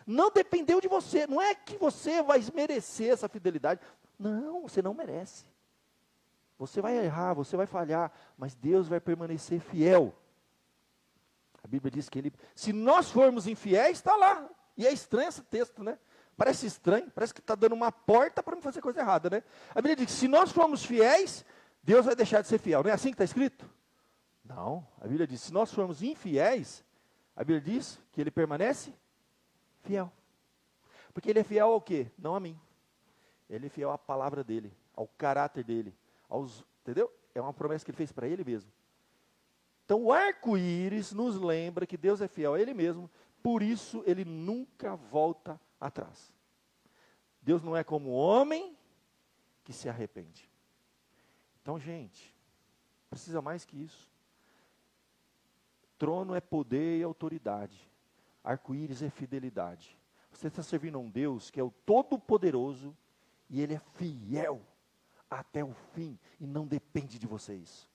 Não dependeu de você, não é que você vai merecer essa fidelidade. Não, você não merece. Você vai errar, você vai falhar, mas Deus vai permanecer fiel. A Bíblia diz que se nós formos infiéis, está lá. E é estranho esse texto, né? Parece estranho, parece que está dando uma porta para não fazer coisa errada, né? A Bíblia diz que se nós formos fiéis, Deus vai deixar de ser fiel. Não é assim que está escrito? Não, a Bíblia diz, se nós formos infiéis, a Bíblia diz que Ele permanece fiel. Porque Ele é fiel ao quê? Não a mim. Ele é fiel à palavra dEle, ao caráter dEle. Entendeu? É uma promessa que Ele fez para Ele mesmo. Então o arco-íris nos lembra que Deus é fiel a Ele mesmo, por isso Ele nunca volta atrás. Deus não é como o homem que se arrepende. Então, gente, precisa mais que isso. Trono é poder e autoridade. Arco-íris é fidelidade. Você está servindo a um Deus que é o Todo-Poderoso e Ele é fiel até o fim e não depende de vocês.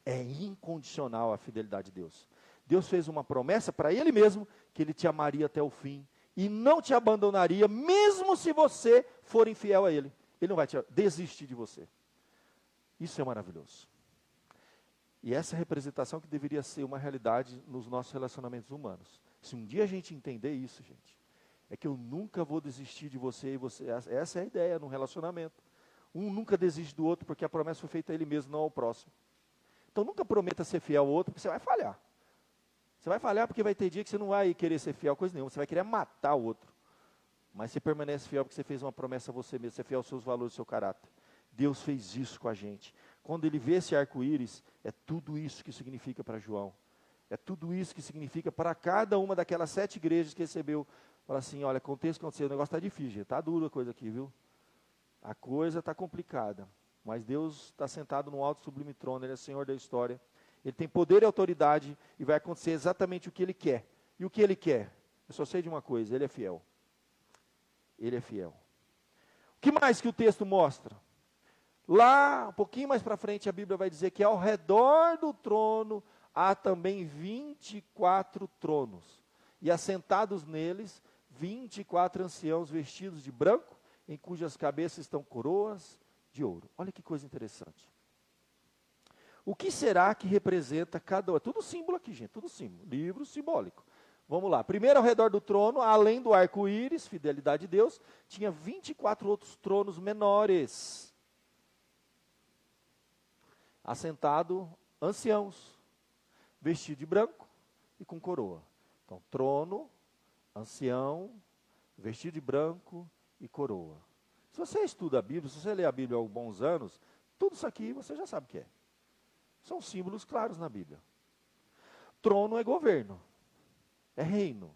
É incondicional a fidelidade de Deus. Deus fez uma promessa para Ele mesmo, que Ele te amaria até o fim, e não te abandonaria, mesmo se você for infiel a Ele. Ele não vai desistir de você. Isso é maravilhoso. E essa é a representação que deveria ser uma realidade nos nossos relacionamentos humanos. Se um dia a gente entender isso, gente, é que eu nunca vou desistir de você e você. Essa é a ideia no relacionamento. Um nunca desiste do outro, porque a promessa foi feita a ele mesmo, não ao próximo. Então nunca prometa ser fiel ao outro, porque você vai falhar. Você vai falhar porque vai ter dia que você não vai querer ser fiel a coisa nenhuma, você vai querer matar o outro. Mas você permanece fiel porque você fez uma promessa a você mesmo, você é fiel aos seus valores, ao seu caráter. Deus fez isso com a gente. Quando Ele vê esse arco-íris, é tudo isso que significa para João. É tudo isso que significa para cada uma daquelas 7 igrejas que recebeu. Fala assim, olha, contexto que aconteceu, o negócio está difícil, está dura a coisa aqui, viu? A coisa está complicada. Mas Deus está sentado no alto sublime trono, Ele é Senhor da história. Ele tem poder e autoridade e vai acontecer exatamente o que Ele quer. E o que Ele quer? Eu só sei de uma coisa, Ele é fiel. Ele é fiel. O que mais que o texto mostra? Lá, um pouquinho mais para frente, a Bíblia vai dizer que ao redor do trono há também 24 tronos. E assentados neles, 24 anciãos vestidos de branco, em cujas cabeças estão coroas de ouro. Olha que coisa interessante. O que será que representa cada um? Tudo símbolo aqui, gente, tudo símbolo. Livro simbólico. Vamos lá. Primeiro, ao redor do trono, além do arco-íris, fidelidade de Deus, tinha 24 outros tronos menores. Assentado, anciãos, vestido de branco e com coroa. Então, trono, ancião, vestido de branco e coroa. Se você estuda a Bíblia, se você lê a Bíblia há bons anos, tudo isso aqui você já sabe o que é. São símbolos claros na Bíblia. Trono é governo, é reino.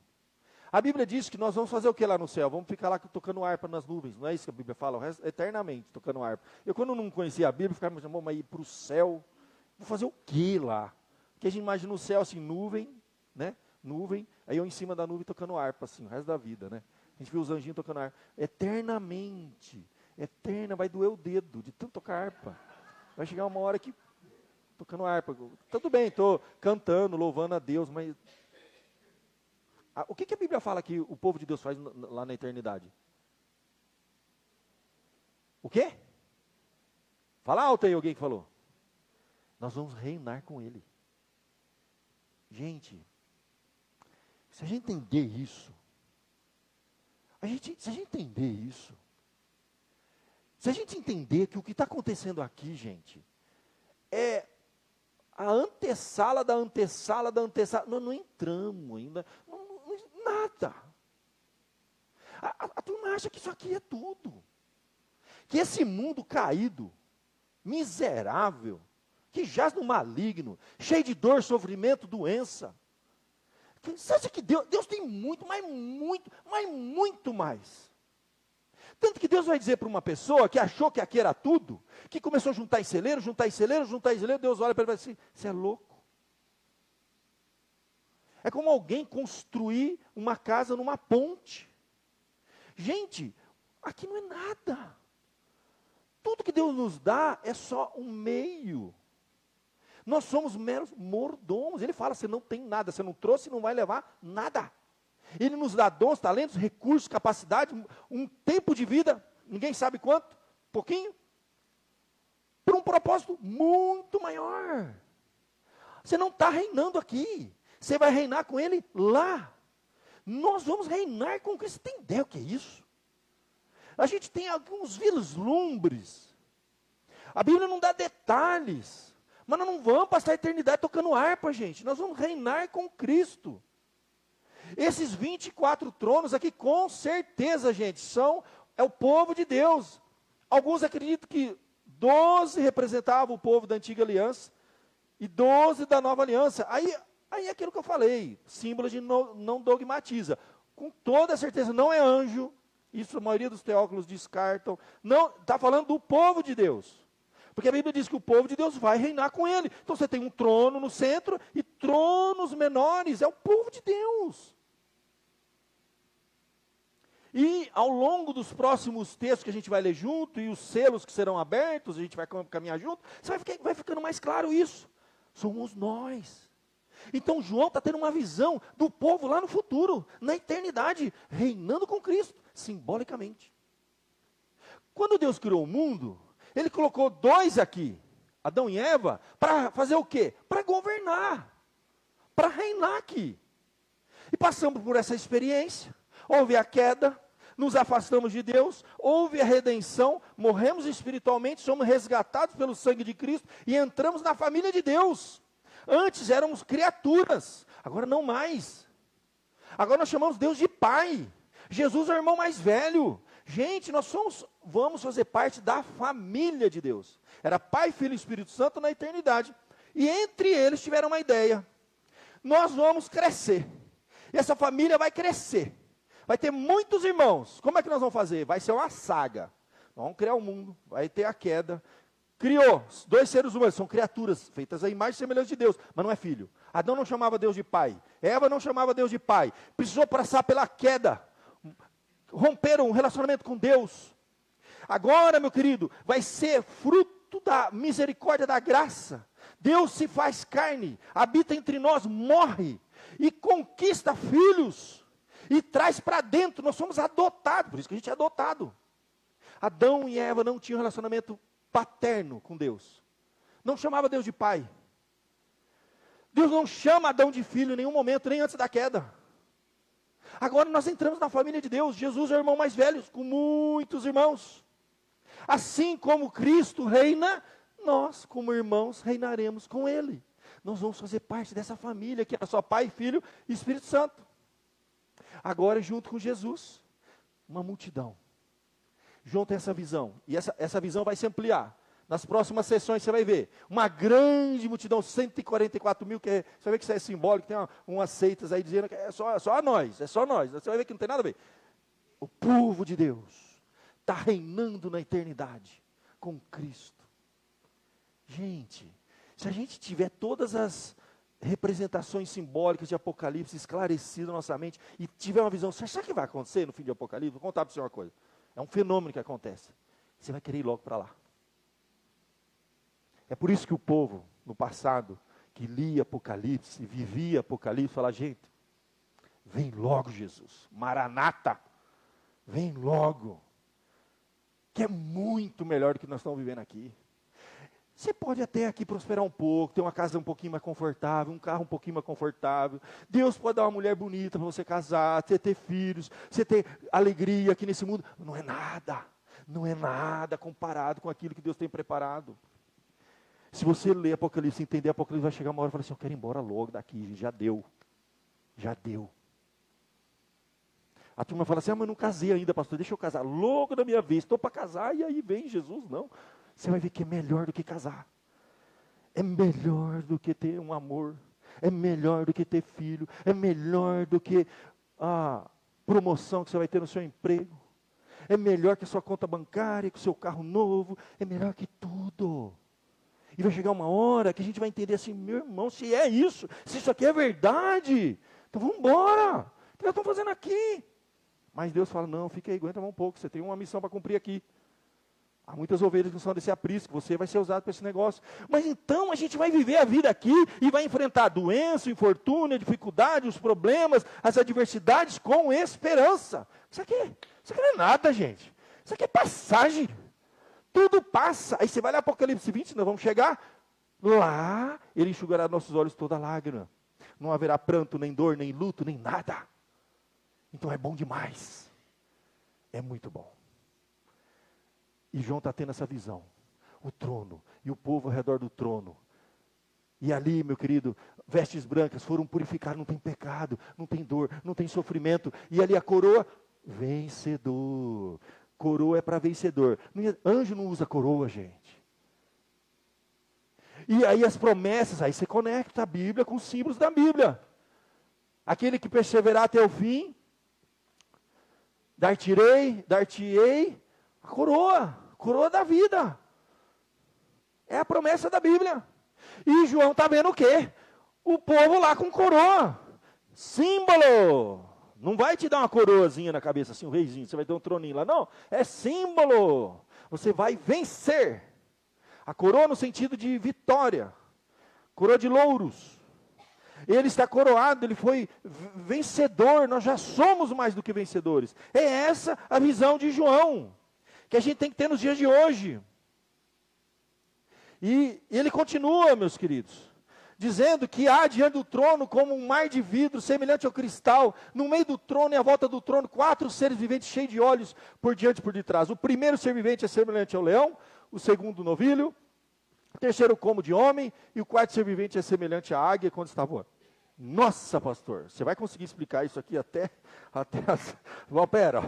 A Bíblia diz que nós vamos fazer o que lá no céu? Vamos ficar lá tocando harpa nas nuvens. Não é isso que a Bíblia fala? O resto, eternamente tocando harpa. Eu, quando não conhecia a Bíblia, ficava me chamando, mas ir para o céu, vou fazer o que lá? Porque a gente imagina o céu assim, nuvem, né? Nuvem, aí eu em cima da nuvem tocando harpa, assim, o resto da vida, né? A gente viu os anjinhos tocando harpa. Eternamente, eterna, vai doer o dedo de tanto tocar harpa. Vai chegar uma hora que tocando harpa. Tudo bem, estou cantando, louvando a Deus, mas o que a Bíblia fala que o povo de Deus faz lá na eternidade? O quê? Fala alto aí alguém que falou. Nós vamos reinar com Ele. Gente, se a gente entender isso, se a gente entender isso, se a gente entender que o que está acontecendo aqui, gente, é a antessala da antessala da antessala, nós não entramos ainda, nada. A turma acha que isso aqui é tudo. Que esse mundo caído, miserável, que jaz no maligno, cheio de dor, sofrimento, doença. Você acha que Deus tem muito, mas muito mais. Tanto que Deus vai dizer para uma pessoa que achou que aqui era tudo, que começou a juntar em celeiro, Deus olha para ele e fala assim, você é louco. É como alguém construir uma casa numa ponte. Gente, aqui não é nada. Tudo que Deus nos dá é só um meio. Nós somos meros mordomos. Ele fala, você não tem nada, você não trouxe e não vai levar nada. Ele nos dá dons, talentos, recursos, capacidade, um tempo de vida, ninguém sabe quanto, pouquinho, por um propósito muito maior. Você não está reinando aqui, você vai reinar com Ele lá. Nós vamos reinar com Cristo. Você tem ideia o que é isso? A gente tem alguns vislumbres. A Bíblia não dá detalhes. Mas nós não vamos passar a eternidade tocando harpa, gente. Nós vamos reinar com Cristo. Esses 24 tronos aqui, com certeza, gente, é o povo de Deus. Alguns acreditam que 12 representavam o povo da antiga aliança e 12 da nova aliança. Aí é aquilo que eu falei, símbolo de não dogmatiza. Com toda certeza, não é anjo. Isso a maioria dos teólogos descartam. Não, está falando do povo de Deus. Porque a Bíblia diz que o povo de Deus vai reinar com ele. Então você tem um trono no centro e tronos menores. É o povo de Deus. E ao longo dos próximos textos que a gente vai ler junto, e os selos que serão abertos, a gente vai caminhar junto, vai ficando mais claro isso. Somos nós. Então João está tendo uma visão do povo lá no futuro, na eternidade, reinando com Cristo, simbolicamente. Quando Deus criou o mundo, Ele colocou 2 aqui, Adão e Eva, para fazer o quê? Para governar, para reinar aqui. E passamos por essa experiência, houve a queda, nos afastamos de Deus, houve a redenção, morremos espiritualmente, somos resgatados pelo sangue de Cristo e entramos na família de Deus. Antes éramos criaturas, agora não mais. Agora nós chamamos Deus de Pai. Jesus é o irmão mais velho. Gente, vamos fazer parte da família de Deus. Era Pai, Filho e Espírito Santo na eternidade. E entre eles tiveram uma ideia. Nós vamos crescer. E essa família vai crescer. Vai ter muitos irmãos. Como é que nós vamos fazer? Vai ser uma saga. Nós vamos criar o mundo, vai ter a queda. Criou 2 seres humanos, são criaturas feitas à imagem e semelhança de Deus, mas não é filho. Adão não chamava Deus de pai. Eva não chamava Deus de pai. Precisou passar pela queda. Romperam um relacionamento com Deus. Agora, meu querido, vai ser fruto da misericórdia, da graça. Deus se faz carne, habita entre nós, morre e conquista filhos. E traz para dentro, nós somos adotados, por isso que a gente é adotado. Adão e Eva não tinham relacionamento paterno com Deus. Não chamava Deus de pai. Deus não chama Adão de filho em nenhum momento, nem antes da queda. Agora nós entramos na família de Deus. Jesus é o irmão mais velho, com muitos irmãos. Assim como Cristo reina, nós, como irmãos, reinaremos com Ele. Nós vamos fazer parte dessa família, que é só Pai, Filho e Espírito Santo. Agora, junto com Jesus, uma multidão. João tem essa visão, e essa visão vai se ampliar. Nas próximas sessões você vai ver, uma grande multidão, 144 mil, você vai ver que isso é simbólico, tem umas seitas aí dizendo que é só nós, você vai ver que não tem nada a ver. O povo de Deus está reinando na eternidade, com Cristo. Gente, se a gente tiver todas as representações simbólicas de Apocalipse esclarecidas na nossa mente, e tiver uma visão, você acha que vai acontecer no fim de Apocalipse? Vou contar para você uma coisa, é um fenômeno que acontece, você vai querer ir logo para lá. É por isso que o povo no passado, que lia Apocalipse, vivia Apocalipse, fala, gente, vem logo Jesus, Maranata, vem logo, que é muito melhor do que nós estamos vivendo aqui. Você pode até aqui prosperar um pouco, ter uma casa um pouquinho mais confortável, um carro um pouquinho mais confortável. Deus pode dar uma mulher bonita para você casar, você ter filhos, você ter alegria aqui nesse mundo. Não é nada comparado com aquilo que Deus tem preparado. Se você ler Apocalipse, entender Apocalipse, vai chegar uma hora e falar assim, eu quero ir embora logo daqui, já deu. A turma fala assim, mas eu não casei ainda, pastor, deixa eu casar logo na minha vez, estou para casar, e aí vem Jesus, não. Você vai ver que é melhor do que casar. É melhor do que ter um amor. É melhor do que ter filho. É melhor do que a promoção que você vai ter no seu emprego. É melhor que a sua conta bancária, que o seu carro novo. É melhor que tudo. E vai chegar uma hora que a gente vai entender assim, meu irmão, se é isso, se isso aqui é verdade, então vamos embora. O que nós estamos fazendo aqui? Mas Deus fala, não, fica aí, aguenta um pouco, você tem uma missão para cumprir aqui. Há muitas ovelhas que não são desse aprisco, você vai ser usado para esse negócio. Mas então a gente vai viver a vida aqui e vai enfrentar a doença, o infortúnio, a dificuldade, os problemas, as adversidades com esperança. Isso aqui não é nada, gente. Isso aqui é passagem. Tudo passa. Aí você vai lá para Apocalipse 20, nós vamos chegar lá, ele enxugará nossos olhos toda lágrima. Não haverá pranto, nem dor, nem luto, nem nada. Então é bom demais. É muito bom. E João está tendo essa visão. O trono e o povo ao redor do trono. E ali, meu querido, vestes brancas foram purificadas, não tem pecado, não tem dor, não tem sofrimento. E ali a coroa, vencedor. Coroa é para vencedor. Anjo não usa coroa, gente. E aí as promessas, aí você conecta a Bíblia com os símbolos da Bíblia. Aquele que perseverar até o fim, dar-te-ei a coroa da vida. É a promessa da Bíblia. E João está vendo o quê? O povo lá com coroa. Símbolo. Não vai te dar uma coroazinha na cabeça, assim, um reizinho, você vai ter um troninho lá. Não, é símbolo. Você vai vencer. A coroa no sentido de vitória. Coroa de louros. Ele está coroado, ele foi vencedor, nós já somos mais do que vencedores. É essa a visão de João, que a gente tem que ter nos dias de hoje. E ele continua, meus queridos, dizendo que há diante do trono como um mar de vidro, semelhante ao cristal, no meio do trono e à volta do trono, 4 seres viventes cheios de olhos, por diante e por detrás. O primeiro ser vivente é semelhante ao leão, o segundo novilho, o terceiro como de homem, e o quarto ser vivente é semelhante à águia quando está voando. Nossa, pastor, você vai conseguir explicar isso aqui até Bom, pera,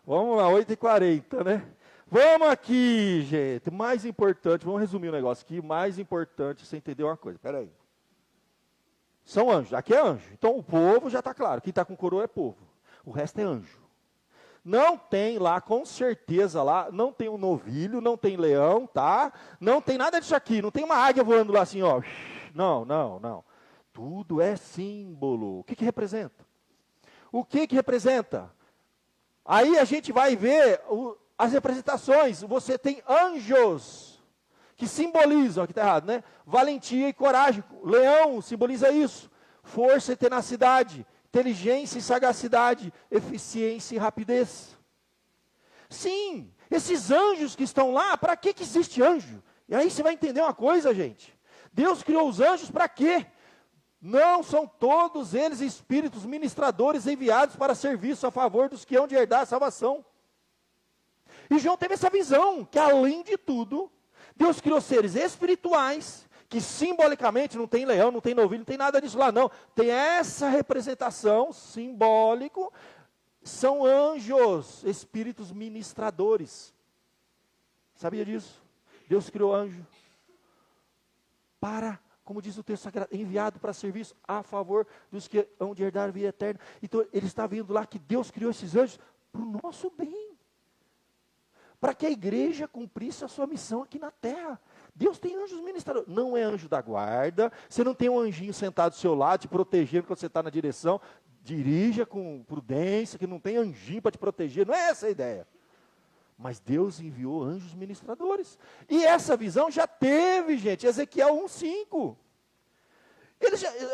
vamos lá, 8h40, né? Vamos aqui, gente, mais importante, vamos resumir o negócio aqui, mais importante, você entendeu uma coisa, pera aí. São anjos, aqui é anjo, então o povo já está claro, quem está com coroa é povo, o resto é anjo. Não tem lá, com certeza lá, não tem um novilho, não tem leão, tá? Não tem nada disso aqui, não tem uma águia voando lá assim, ó. Não. Tudo é símbolo. O que representa? O que representa? Aí a gente vai ver as representações. Você tem anjos que simbolizam, aqui está errado, né? Valentia e coragem. Leão simboliza isso. Força e tenacidade. Inteligência e sagacidade. Eficiência e rapidez. Sim, esses anjos que estão lá, para que existe anjo? E aí você vai entender uma coisa, gente. Deus criou os anjos para quê? Não são todos eles espíritos ministradores enviados para serviço a favor dos que hão de herdar a salvação. E João teve essa visão, que além de tudo, Deus criou seres espirituais, que simbolicamente não tem leão, não tem novilho, não tem nada disso lá não. Tem essa representação simbólico, são anjos, espíritos ministradores. Sabia disso? Deus criou anjo para, como diz o texto sagrado, enviado para serviço a favor dos que hão de herdar a vida eterna. Então, ele está vendo lá que Deus criou esses anjos para o nosso bem. Para que a igreja cumprisse a sua missão aqui na terra. Deus tem anjos ministradores. Não é anjo da guarda. Você não tem um anjinho sentado do seu lado, te protegendo quando você está na direção. Dirija com prudência, que não tem anjinho para te proteger. Não é essa a ideia. Mas Deus enviou anjos ministradores. E essa visão já teve, gente, Ezequiel 1:5.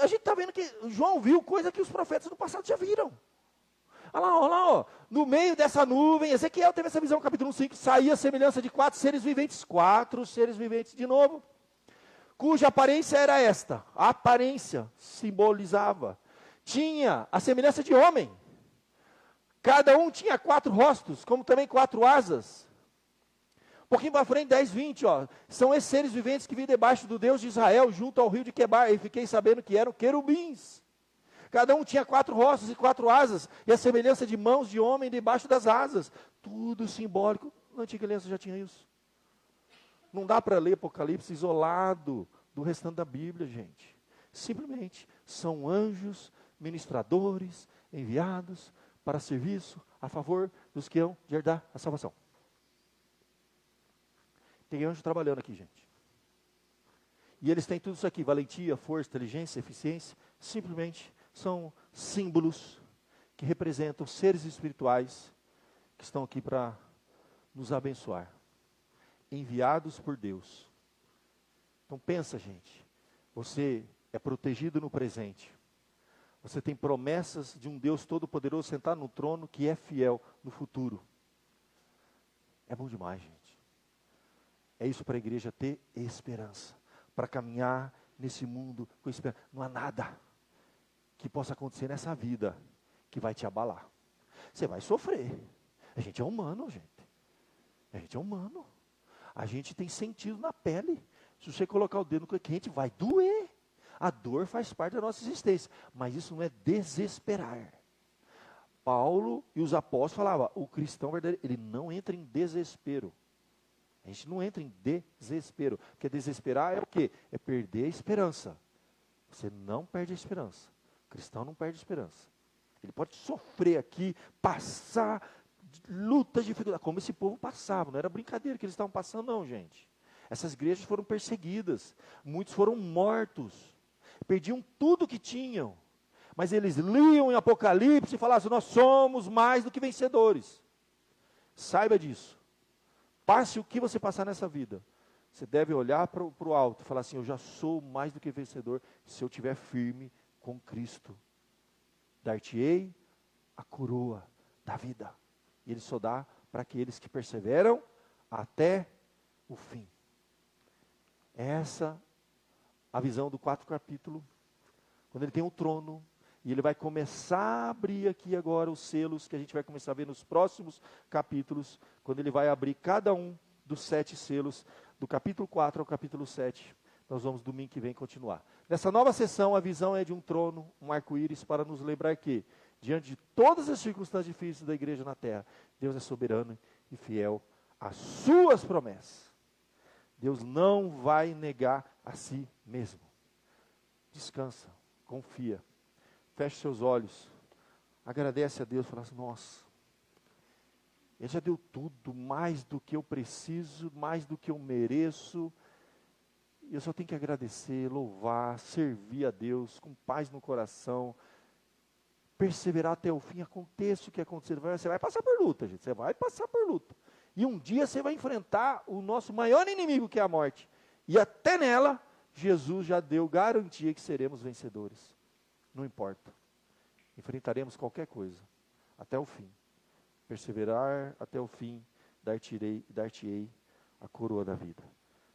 A gente está vendo que João viu coisa que os profetas do passado já viram. Olha lá, ó. No meio dessa nuvem, Ezequiel teve essa visão, capítulo 5, saía a semelhança de 4 seres viventes de novo, cuja aparência era esta. A aparência simbolizava. Tinha a semelhança de homem. Cada um tinha 4 rostos, como também 4 asas. Um pouquinho para frente, 10:20, ó. São esses seres viventes que vi debaixo do Deus de Israel, junto ao rio de Quebar, e fiquei sabendo que eram querubins. Cada um tinha 4 rostos e 4 asas, e a semelhança de mãos de homem debaixo das asas. Tudo simbólico. Na antiga aliança já tinha isso. Não dá para ler Apocalipse isolado do restante da Bíblia, gente. Simplesmente são anjos ministradores enviados para serviço a favor dos que hão de herdar a salvação. Tem anjo trabalhando aqui, gente. E eles têm tudo isso aqui: valentia, força, inteligência, eficiência. Simplesmente são símbolos que representam seres espirituais que estão aqui para nos abençoar, enviados por Deus. Então pensa, gente, você é protegido no presente. Você tem promessas de um Deus todo-poderoso sentado no trono que é fiel no futuro. É bom demais, gente. É isso para a igreja ter esperança, para caminhar nesse mundo com esperança. Não há nada que possa acontecer nessa vida que vai te abalar. Você vai sofrer. A gente é humano, gente. A gente é humano. A gente tem sentido na pele. Se você colocar o dedo no quente, vai doer. A dor faz parte da nossa existência. Mas isso não é desesperar. Paulo e os apóstolos falavam, o cristão verdadeiro, ele não entra em desespero. A gente não entra em desespero. Porque desesperar é o quê? É perder a esperança. Você não perde a esperança. O cristão não perde a esperança. Ele pode sofrer aqui, passar lutas, dificuldades, como esse povo passava. Não era brincadeira que eles estavam passando, não, gente. Essas igrejas foram perseguidas. Muitos foram mortos. Perdiam tudo que tinham. Mas eles liam em Apocalipse e falavam assim, nós somos mais do que vencedores. Saiba disso. Passe o que você passar nessa vida. Você deve olhar para o alto e falar assim, eu já sou mais do que vencedor se eu estiver firme com Cristo. Dar-te-ei a coroa da vida. E Ele só dá para aqueles que perseveram até o fim. Essa a visão do 4º capítulo, quando ele tem um trono, e ele vai começar a abrir aqui agora os selos, que a gente vai começar a ver nos próximos capítulos, quando ele vai abrir cada um dos 7 selos, do capítulo 4 ao capítulo 7. Nós vamos domingo que vem continuar. Nessa nova sessão, a visão é de um trono, um arco-íris, para nos lembrar que, diante de todas as circunstâncias difíceis da igreja na terra, Deus é soberano e fiel às suas promessas. Deus não vai negar a si mesmo. Descansa, confia, feche seus olhos, agradece a Deus, fala assim, nossa, Ele já deu tudo, mais do que eu preciso, mais do que eu mereço, e eu só tenho que agradecer, louvar, servir a Deus, com paz no coração, perseverar até o fim, aconteça o que acontecer, você vai passar por luta, gente, você vai passar por luta. E um dia você vai enfrentar o nosso maior inimigo, que é a morte. E até nela, Jesus já deu garantia que seremos vencedores. Não importa. Enfrentaremos qualquer coisa. Até o fim. Perseverar até o fim, dar-te-ei a coroa da vida.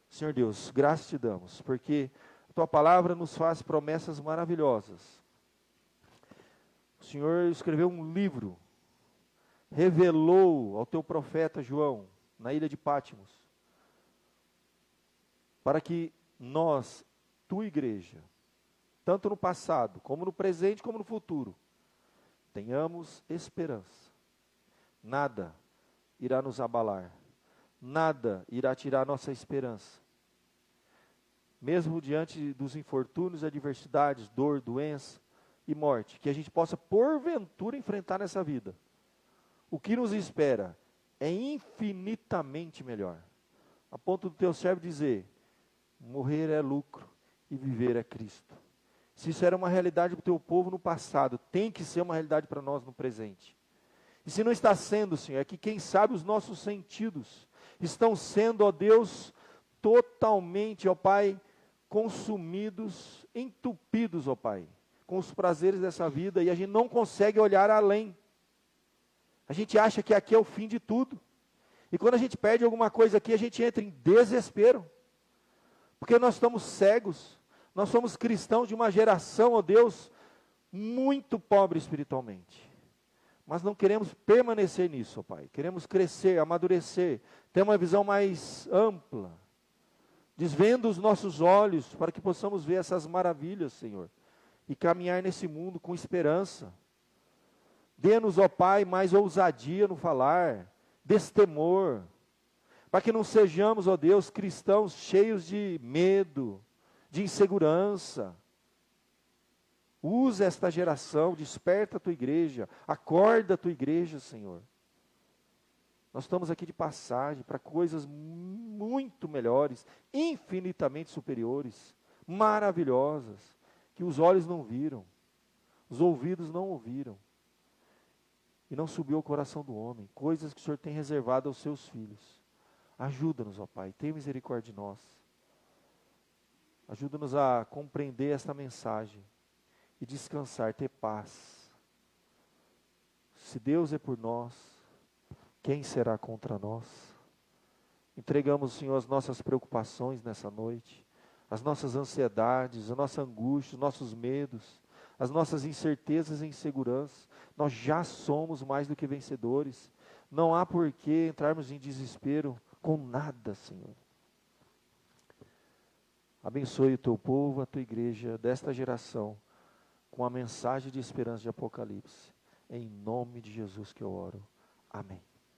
Senhor Deus, graças te damos, porque a Tua palavra nos faz promessas maravilhosas. O Senhor escreveu um livro, revelou ao teu profeta João, na ilha de Pátimos, para que nós, tua igreja, tanto no passado, como no presente, como no futuro, tenhamos esperança. Nada irá nos abalar, nada irá tirar nossa esperança. Mesmo diante dos infortúnios, adversidades, dor, doença e morte, que a gente possa porventura enfrentar nessa vida. O que nos espera é infinitamente melhor. A ponto do teu servo dizer, morrer é lucro e viver é Cristo. Se isso era uma realidade para o teu povo no passado, tem que ser uma realidade para nós no presente. E se não está sendo, Senhor, é que quem sabe os nossos sentidos estão sendo, ó Deus, totalmente, ó Pai, consumidos, entupidos, ó Pai, com os prazeres dessa vida, e a gente não consegue olhar além. A gente acha que aqui é o fim de tudo. E quando a gente perde alguma coisa aqui, a gente entra em desespero. Porque nós estamos cegos. Nós somos cristãos de uma geração, ó Deus, muito pobre espiritualmente. Mas não queremos permanecer nisso, ó Pai. Queremos crescer, amadurecer, ter uma visão mais ampla. Desvenda os nossos olhos para que possamos ver essas maravilhas, Senhor. E caminhar nesse mundo com esperança. Dê-nos, ó Pai, mais ousadia no falar, destemor, para que não sejamos, ó Deus, cristãos cheios de medo, de insegurança. Usa esta geração, desperta a tua igreja, acorda a tua igreja, Senhor. Nós estamos aqui de passagem para coisas muito melhores, infinitamente superiores, maravilhosas, que os olhos não viram, os ouvidos não ouviram. E não subiu ao coração do homem, coisas que o Senhor tem reservado aos seus filhos. Ajuda-nos, ó Pai, tenha misericórdia de nós. Ajuda-nos a compreender esta mensagem e descansar, ter paz. Se Deus é por nós, quem será contra nós? Entregamos, Senhor, as nossas preocupações nessa noite, as nossas ansiedades, a nossa angústia, os nossos medos, as nossas incertezas e inseguranças. Nós já somos mais do que vencedores. Não há por que entrarmos em desespero com nada, Senhor. Abençoe o teu povo, a tua igreja, desta geração, com a mensagem de esperança de Apocalipse. Em nome de Jesus que eu oro. Amém.